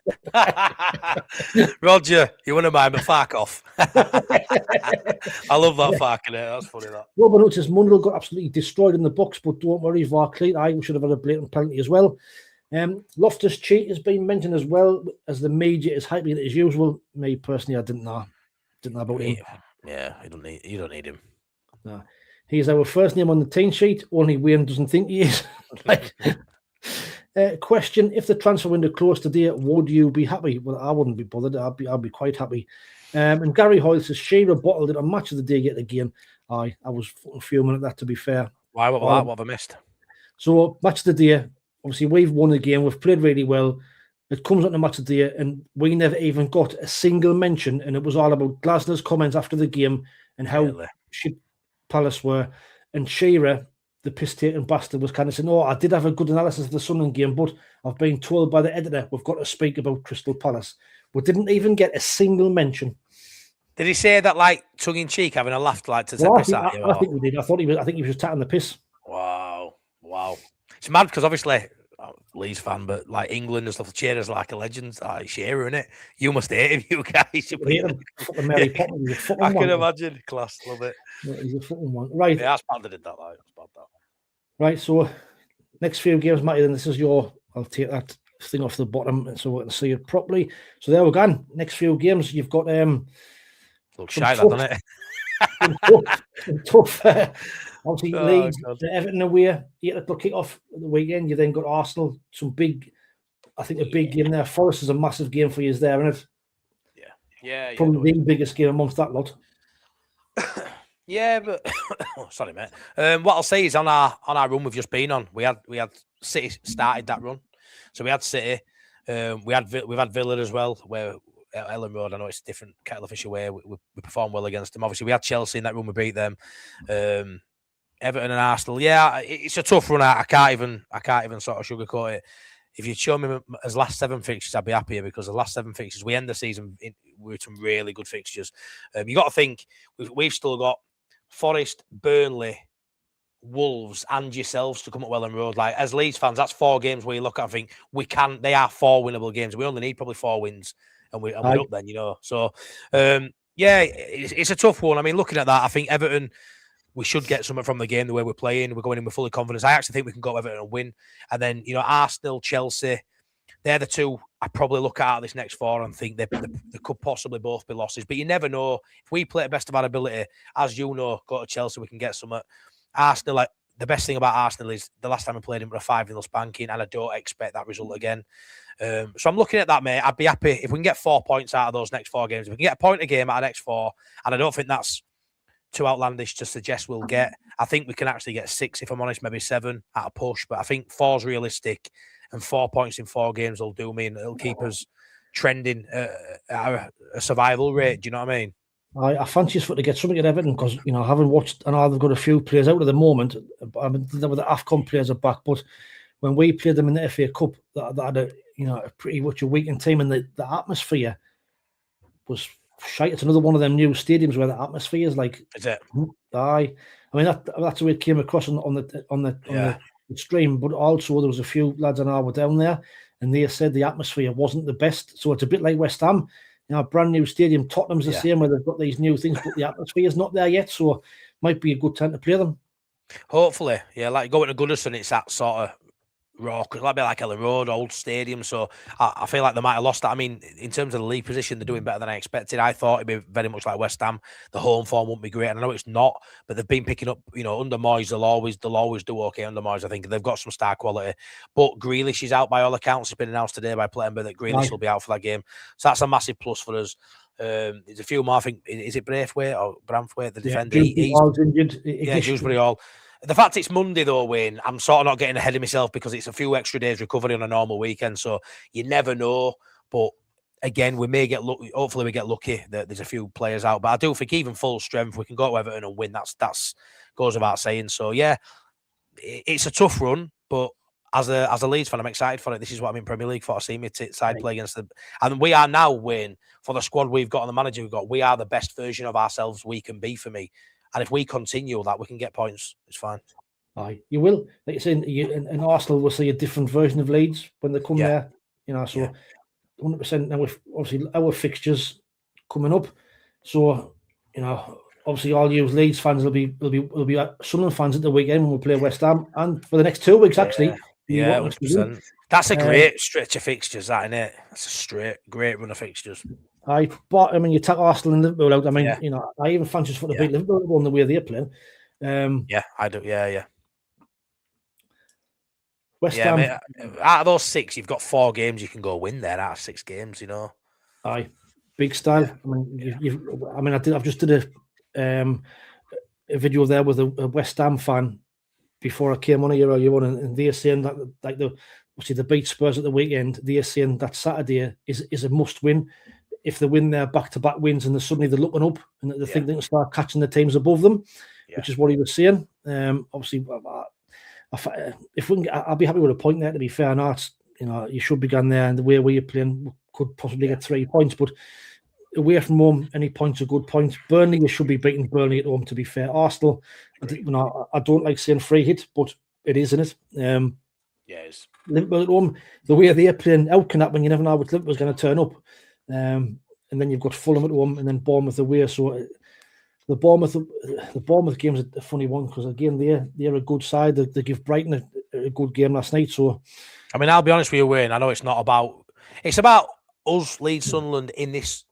Roger, you wouldn't mind, but fuck off. I love that Farkinator. That's funny, that. Robert Hutt says, Mundell got absolutely destroyed in the box, but don't worry, VAR clean. We should have had a blatant penalty as well. Loftus-Cheek has been mentioned as well, as the media is hyping it as usual. Me, personally, I didn't know about him. Yeah, you don't need him. No. He's our first name on the team sheet. Only Wayne doesn't think he is. Question: if the transfer window closed today, would you be happy? Well, I wouldn't be bothered. I'd be quite happy. And Gary Hoyle says Shearer bottled it on match of the day yet again. I was fuming at that, to be fair. Why? What have I missed? So match of the day. Obviously, we've won the game. We've played really well. It comes on the match of the day, and we never even got a single mention. And it was all about Glasner's comments after the game and how shit Palace were. And Shearer, the piss-taking bastard, was kind of saying, I did have a good analysis of the Sunderland game, but I've been told by the editor we've got to speak about Crystal Palace. We didn't even get a single mention. Did he say that, like, tongue-in-cheek, having a laugh, like, to take piss at you? I think we did. I think he was taking the piss. Wow. It's mad, because obviously, Leeds fan, but, like, England and stuff, Shearer's like a legend. Shearer, innit? You must hate him, you guys. Hate him. Fucking Mary Poppins. I can imagine. Class, love it. Yeah, he's a fucking one. Right. Yeah, that's bad that did that, though. That's bad, that. Right, so next few games, Matty, then this is I'll take that thing off the bottom so we can see it properly. So there we go. Next few games, you've got look shy, doesn't it? tough. Obviously, Leeds to Everton away, 8 o'clock kick-off at the weekend. You then got Arsenal, a big game there. Forest is a massive game for you there, isn't it? Yeah. Probably the biggest game amongst that lot. Yeah, but sorry, mate. What I'll say is on our run we've just been on, we had City started that run, so we had City. We've had Villa as well, where at Ellen Road, I know it's a different kettle of fish away. We performed well against them. Obviously, we had Chelsea in that run. We beat them. Everton and Arsenal. Yeah, it's a tough run. I can't even sort of sugarcoat it. If you'd show me as last 7 fixtures, I'd be happier, because the last 7 fixtures, we end the season with some really good fixtures. You got to think we've still got Forest, Burnley, Wolves, and yourselves to come up Welland Road. Like, as Leeds fans, that's 4 games where you look at and think they are 4 winnable games. We only need probably 4 wins, and we're up then, So, it's a tough one. I mean, looking at that, I think Everton, we should get something from the game, the way we're playing. We're going in with full confidence. I actually think we can go Everton and win. And then, Arsenal, Chelsea, they're the 2 I probably look at this next 4 and think they could possibly both be losses. But you never know. If we play at the best of our ability, as you know, go to Chelsea, we can get some. Arsenal, like, the best thing about Arsenal is the last time we played him with a 5-0 spanking, and I don't expect that result again. So I'm looking at that, mate. I'd be happy if we can get 4 points out of those next 4 games. If we can get a point a game out of the next 4, and I don't think that's too outlandish to suggest we'll get. I think we can actually get 6, if I'm honest, maybe 7 at a push. But I think 4's realistic, and 4 points in 4 games will do me, and it'll keep us trending at a survival rate. Do you know what I mean? I fancy us for to get something at Everton, because I haven't watched. I know they've got a few players out at the moment. I mean, the AFCON players are back, but when we played them in the FA Cup, that had a pretty much a weakened team, and the atmosphere was shite. It's another one of them new stadiums where the atmosphere is like. Is it? I mean that's the way it came across on the stream, but also there was a few lads and I were down there, and they said the atmosphere wasn't the best. So it's a bit like West Ham. A brand new stadium. Tottenham's the same, where they've got these new things, but the atmosphere is not there yet. So might be a good time to play them. Hopefully, yeah. Like going to Goodison, it's that sort of raw. Cause like Ellen Road, old stadium. So I feel like they might have lost that. I mean, in terms of the league position, they're doing better than I expected. I thought it'd be very much like West Ham. The home form wouldn't be great, and I know it's not. But they've been picking up. Under Moyes, they'll always do okay under Moyes. I think they've got some star quality. But Grealish is out by all accounts. It's been announced today by Plettenberg that Grealish will be out for that game. So that's a massive plus for us. There's a few more. I think is it Braithwaite or Bramthwaite, the defender? He's injured. Yeah, Dewsbury Hall. The fact it's Monday, though, Wayne, I'm sort of not getting ahead of myself, because it's a few extra days recovery on a normal weekend, so you never know. But again, we may get lucky. Hopefully, we get lucky that there's a few players out. But I do think even full strength, we can go to Everton and win. That's goes without saying. So yeah, it's a tough run, but as a Leeds fan, I'm excited for it. This is what I'm in Premier League for. To see me side play against them, and we are now, Wayne, for the squad we've got and the manager we've got. We are the best version of ourselves we can be. For me. And if we continue that, we can get points. It's fine. Aye, you will. Like you say, and Arsenal will see a different version of Leeds when they come there. So 100%. Now, with obviously our fixtures coming up, so obviously all you Leeds fans will be Sunderland fans at the weekend when we play West Ham, and for the next 2 weeks actually. Yeah, 100%. That's a great stretch of fixtures, that, isn't it? That's a great run of fixtures. Aye, but I mean, you take Arsenal and Liverpool out. I mean, I even fancy us for to beat Liverpool on the way they're playing. Yeah, I do. Yeah. West Ham. Mate, out of those 6, you've got 4 games you can go win there out of 6 games. Aye, big style. I've just did a video there with a West Ham fan before I came on here earlier on, and they're saying that obviously the beat Spurs at the weekend. They're saying that Saturday is a must win. If they win their back-to-back wins and suddenly they're looking up and they think they can start catching the teams above them, which is what he was saying. Obviously, if we can, I'll be happy with a point there. To be fair, you should be going there, and the way you're playing could possibly get 3 points. But away from home, any points are good points. Burnley, you should be beating Burnley at home. To be fair, Arsenal, I don't like saying free hit, but it is, isn't it? Yeah, it is. Liverpool at home, the way they're playing out can happen. You never know what Liverpool's going to turn up. And then you've got Fulham at home, and then Bournemouth away. So the Bournemouth game's a funny one because again they're a good side. They give Brighton a good game last night. So I mean, I'll be honest with you, Wayne. I know it's about us, Leeds, Sunderland in this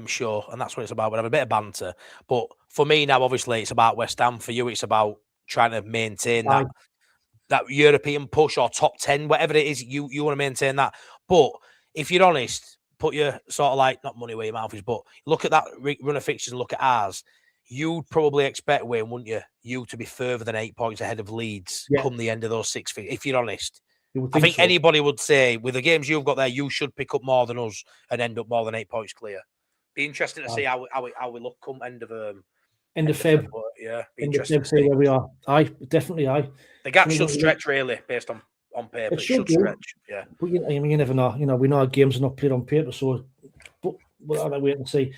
show, and that's what it's about. We'll have a bit of banter. But for me now, obviously, it's about West Ham. For you, it's about trying to maintain that European push or top 10, whatever it is. You want to maintain that. But if you're honest, put your sort of like, not money where your mouth is, but look at that run of fixtures and look at ours. You'd probably expect, Wayne, wouldn't you to be further than 8 points ahead of Leeds come the end of those 6 fixtures, if you're honest. I think anybody would say, with the games you've got there, you should pick up more than us and end up more than 8 points clear. Be interesting to see how we look come end of Feb. Yeah, be interesting to see where we are. Aye, definitely. The gap should stretch really, based on paper. It should stretch. Yeah, but you never know. We know games are not played on paper, so but we'll have to wait and see.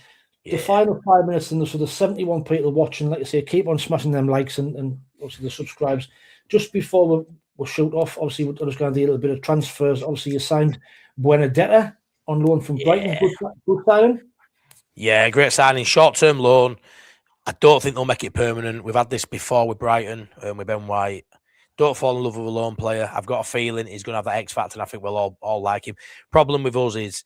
The final 5 minutes, and there's 71 people watching. Like I say, keep on smashing them likes and obviously the subscribes. Just before we'll shoot off, obviously we're just going to do a little bit of transfers. Obviously, you signed Buenedetta on loan from Brighton. Good signing. Yeah, great signing. Short-term loan. I don't think they'll make it permanent. We've had this before with Brighton and with Ben White. Don't fall in love with a lone player. I've got a feeling he's going to have that X factor, and I think we'll all like him. Problem with us is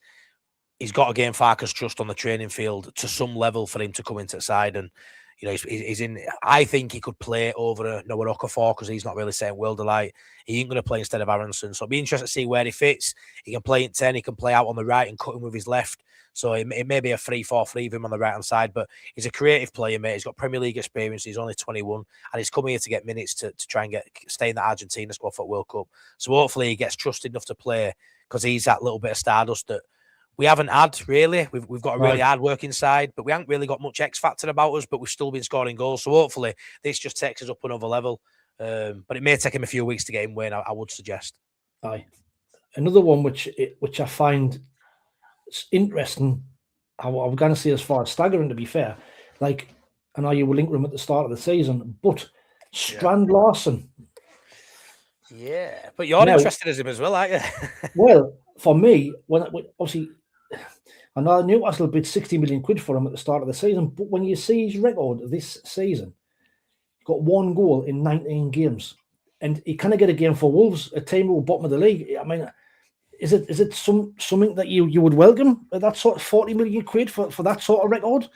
he's got to gain Farke's trust on the training field to some level for him to come into the side. And he's in. I think he could play over Noah Okafor because he's not really saying world of light. He ain't going to play instead of Aronson. So it'll be interesting to see where he fits. He can play in 10. He can play out on the right and cut him with his left. So it may be a 3-4-3 with him on the right-hand side, but he's a creative player, mate. He's got Premier League experience. He's only 21, and he's come here to get minutes to try and stay in the Argentina squad for World Cup. So hopefully he gets trusted enough to play because he's that little bit of stardust that we haven't had, really. We've got a really hard working side, but we haven't really got much X factor about us, but we've still been scoring goals. So hopefully this just takes us up another level. But it may take him a few weeks to get him win, I would suggest. Aye. Another one which I find interesting, I'm going to say as far as staggering, to be fair. Like, I know you were linked with him at the start of the season, but Strand Larson. Yeah, but you're interested in him as well, aren't you? Well, for me, when obviously, I know Newcastle bid 60 million quid for him at the start of the season, but when you see his record this season, he got 1 goal in 19 games, and he kind of get a game for Wolves, a team who are bottom of the league. I mean, is it something that you would welcome, that sort of 40 million quid for that sort of record?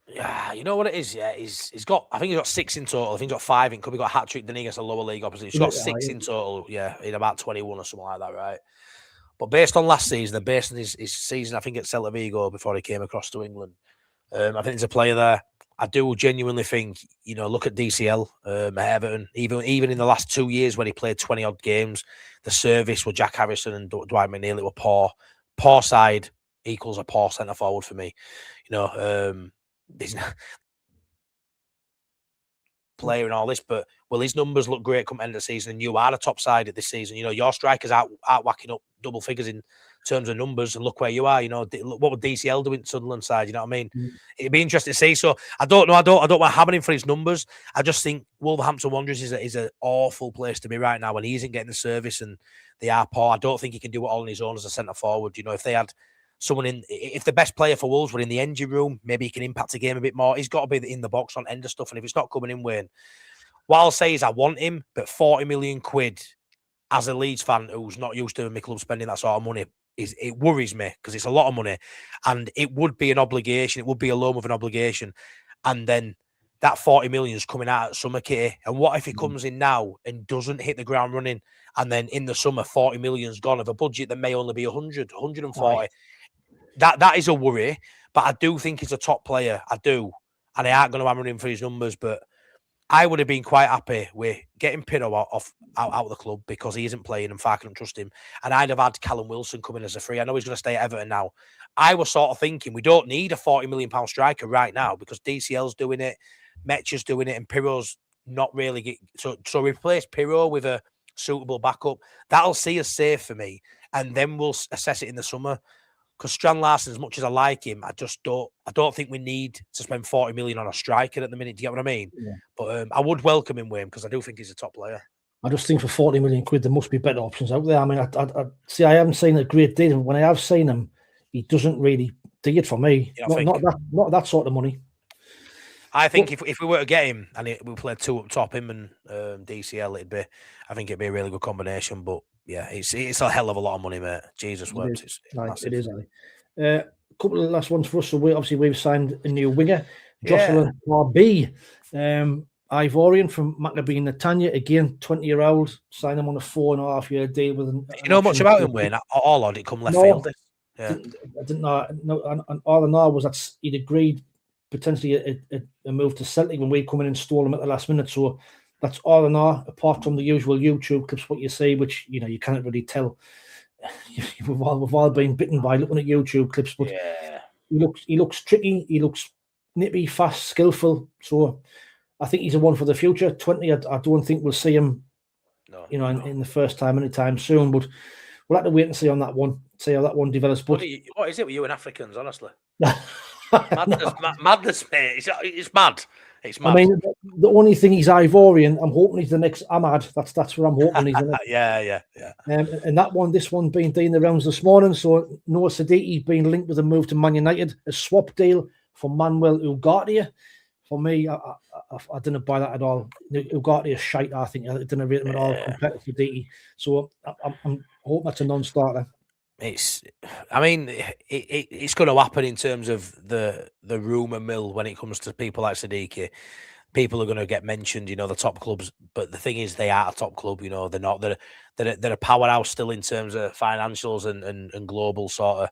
Yeah, you know what it is. Yeah, he's got. I think he's got 6 in total. I think he's got 5 in. Could be got a hat trick. Then he gets a lower league opposite. He's got 6 in total. Yeah, in about 21 or something like that, right? But based on last season, and based on his season, I think at Celta Vigo before he came across to England, I think there's a player there. I do genuinely think, look at DCL, Everton, even in the last 2 years when he played 20 odd games, the service with Jack Harrison and Dwight McNeil, it were poor side equals a poor centre forward for me. He's not player and all this, but will his numbers look great come end of the season? And you are the top side at this season. Your strikers out whacking up double figures in terms of numbers, and look where you are. You know, what would DCL do in Sunderland side? You know what I mean? It'd be interesting to see. So I don't know. I don't want to hammer him for his numbers. I just think Wolverhampton Wanderers is an awful place to be right now when he isn't getting the service and they are poor. I don't think he can do it all on his own as a centre forward. You know, if they had someone if the best player for Wolves were in the engine room, maybe he can impact the game a bit more. He's got to be in the box on end of stuff. And if it's not coming in, Wayne, what I'll say is I want him, but 40 million quid as a Leeds fan who's not used to my club spending that sort of money, it worries me because it's a lot of money and it would be an obligation. It would be a loan with an obligation. And then that 40 million is coming out at summer, kitty. And what if he comes in now and doesn't hit the ground running? And then in the summer, 40 million's gone of a budget that may only be 100, 140. Right. That is a worry, but I do think he's a top player. I do. And I aren't going to hammer him for his numbers, but I would have been quite happy with getting Pinto out of the club because he isn't playing and Farke don't trust him. And I'd have had Callum Wilson come in as a free. I know he's going to stay at Everton now. I was sort of thinking we don't need a £40 million striker right now because DCL's doing it, Metcha's doing it, and Pirro's not really. So replace Pirro with a suitable backup. That'll see us safe for me. And then we'll assess it in the summer. Because Strand Larsen, as much as I like him, I don't think we need to spend 40 million on a striker at the minute. Do you get what I mean? Yeah. But I would welcome him, Wayne, because I do think he's a top player. I just think for 40 million quid, there must be better options out there. I mean, I see, I haven't seen a great deal. When I have seen him, he doesn't really do it for me. Not that sort of money. I think if we were to get him and we played two up top, him and DCL, I think it'd be a really good combination. But yeah, it's a hell of a lot of money, mate. Jesus works. It is. A couple of last ones for us. So we've signed a new winger, Jocelyn RB, Ivorian from Maccabee Netanya. Again, 20-year-old. Signed him on a 4.5-year deal with an. You know much about him, Wayne? All on it come left field. Yeah. I didn't know. No, and all I know was that he'd agreed potentially a move to Celtic when we come in and stole him at the last minute. So that's all I know, apart from the usual YouTube clips, what you see, which, you know, you can't really tell. We've all been bitten by looking at YouTube clips, but he looks tricky, he looks nippy, fast, skillful. So I think he's a one for the future. 20, I don't think we'll see him, in the first time anytime soon, but we'll have to wait and see on that one, see how that one develops. But what is it with you and Africans, honestly? Madness, mate. It's mad. It's mad. I mean, the only thing he's Ivorian, I'm hoping he's the next Ahmad. That's what I'm hoping he's. Yeah. And this one being doing the rounds this morning. So Noah Siddiqui being linked with a move to Man United, a swap deal for Manuel Ugarte. For me, I didn't buy that at all. Ugarte is shite. I think I didn't rate him at all compared to Siddiqui. So I'm hoping that's a non-starter. It's going to happen in terms of the rumour mill when it comes to people like Siddiqui. People are going to get mentioned, the top clubs. But the thing is, they are a top club. They're not. They're a powerhouse still in terms of financials and global sort of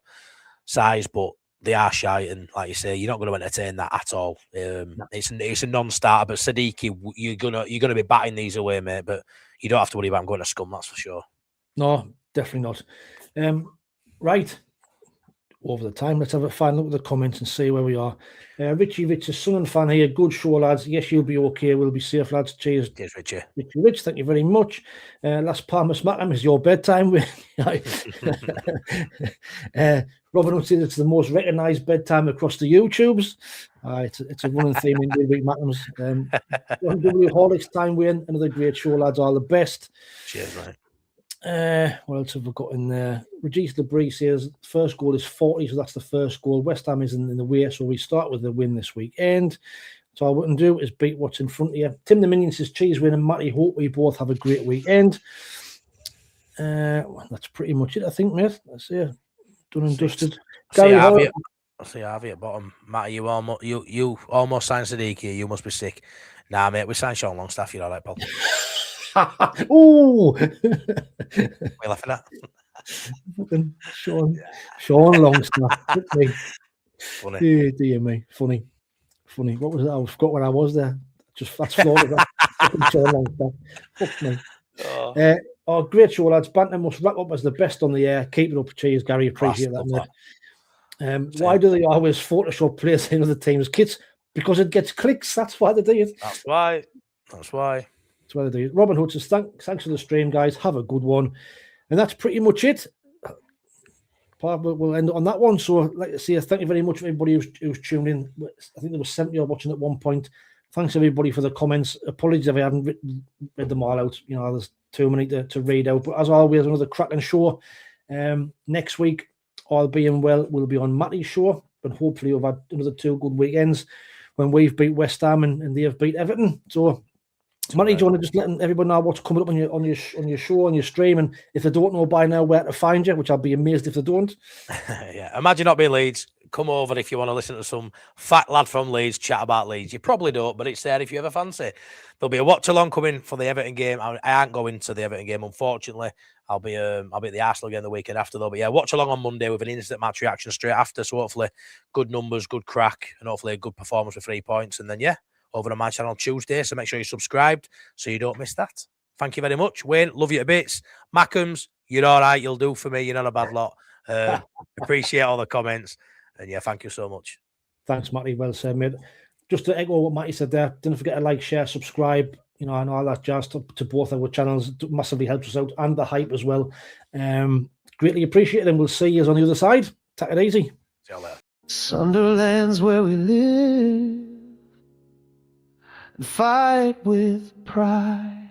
size. But they are shy, and like you say, you're not going to entertain that at all. It's a non-starter. But Siddiqui, you're gonna be batting these away, mate. But you don't have to worry about him going to scum. That's for sure. No, definitely not. Right, over the time, let's have a final look at the comments and see where we are. Richie Rich, a Sunderland fan here. Good show, lads. Yes, you'll be okay. We'll be safe, lads. Cheers. Cheers, Richie. Richie Rich, thank you very much. Last Palmer Smackham is your bedtime. Robin would say it's the most recognised bedtime across the YouTubes. It's a running theme in David Mackam's. Holics time, Wayne. Another great show, lads. All the best. Cheers, mate. What else have we got in there? Regis Labrie says first goal is 40, so that's the first goal. West Ham is in the way, so we start with the win this weekend. So all we can do is beat what's in front of you. Tim the Minion says cheese win, and Matty, hope we both have a great weekend. That's pretty much it, I think, mate. That's it. Done and dusted. I see Harvey at bottom. Matty, you almost signed Siddiqui. You must be sick. Nah, mate, we signed Sean Longstaff. You're all right, pal. Oh, we're laughing at Sean Longstaff. Funny. Dear me, funny. What was that? I forgot when I was there. That's Florida. Sean Longstaff. Fuck me. Great show, lads. Banter must wrap up as the best on the air. Keep it up. Cheers, Gary. Appreciate that, mate. Why do they always Photoshop players in other teams' kits? Because it gets clicks. That's why they do it. That's why. That's why they do it. Robin Hood says, thanks for the stream, guys. Have a good one. And that's pretty much it. we'll end on that one. So I'd like to say thank you very much for everybody who's tuned in. I think there was 70 or watching at one point. Thanks everybody for the comments. Apologies if I haven't read them all out. You know, there's too many to read out. But as always, another cracking show. Next week, all being well, we'll be on Matty's show. And hopefully we've had another 2 good weekends when we've beat West Ham and they've beat Everton. So, Matty, do you want to just let everybody know what's coming up on your show, on your stream, and if they don't know by now where to find you, which I'll be amazed if they don't. Yeah, imagine not being Leeds. Come over if you want to listen to some fat lad from Leeds chat about Leeds. You probably don't, but it's there if you ever fancy. There'll be a watch along coming for the Everton game. I aren't going to the Everton game, unfortunately. I'll be at the Arsenal game the weekend after though. But yeah, watch along on Monday with an instant match reaction straight after. So hopefully good numbers, good crack, and hopefully a good performance with 3 points. And then yeah, over on my channel Tuesday. So make sure you're subscribed so you don't miss that. Thank you very much, Wayne. Love you to bits. Mackems, you're all right. You'll do for me. You're not a bad lot. Appreciate all the comments. And yeah, thank you so much. Thanks, Matty. Well said, mate. Just to echo what Matty said there, don't forget to like, share, subscribe, you know, and all that jazz to both our channels. It massively helps us out, and the hype as well. Greatly appreciate it, and we'll see you on the other side. Take it easy. See you later. Sunderland's where we live and fight with pride.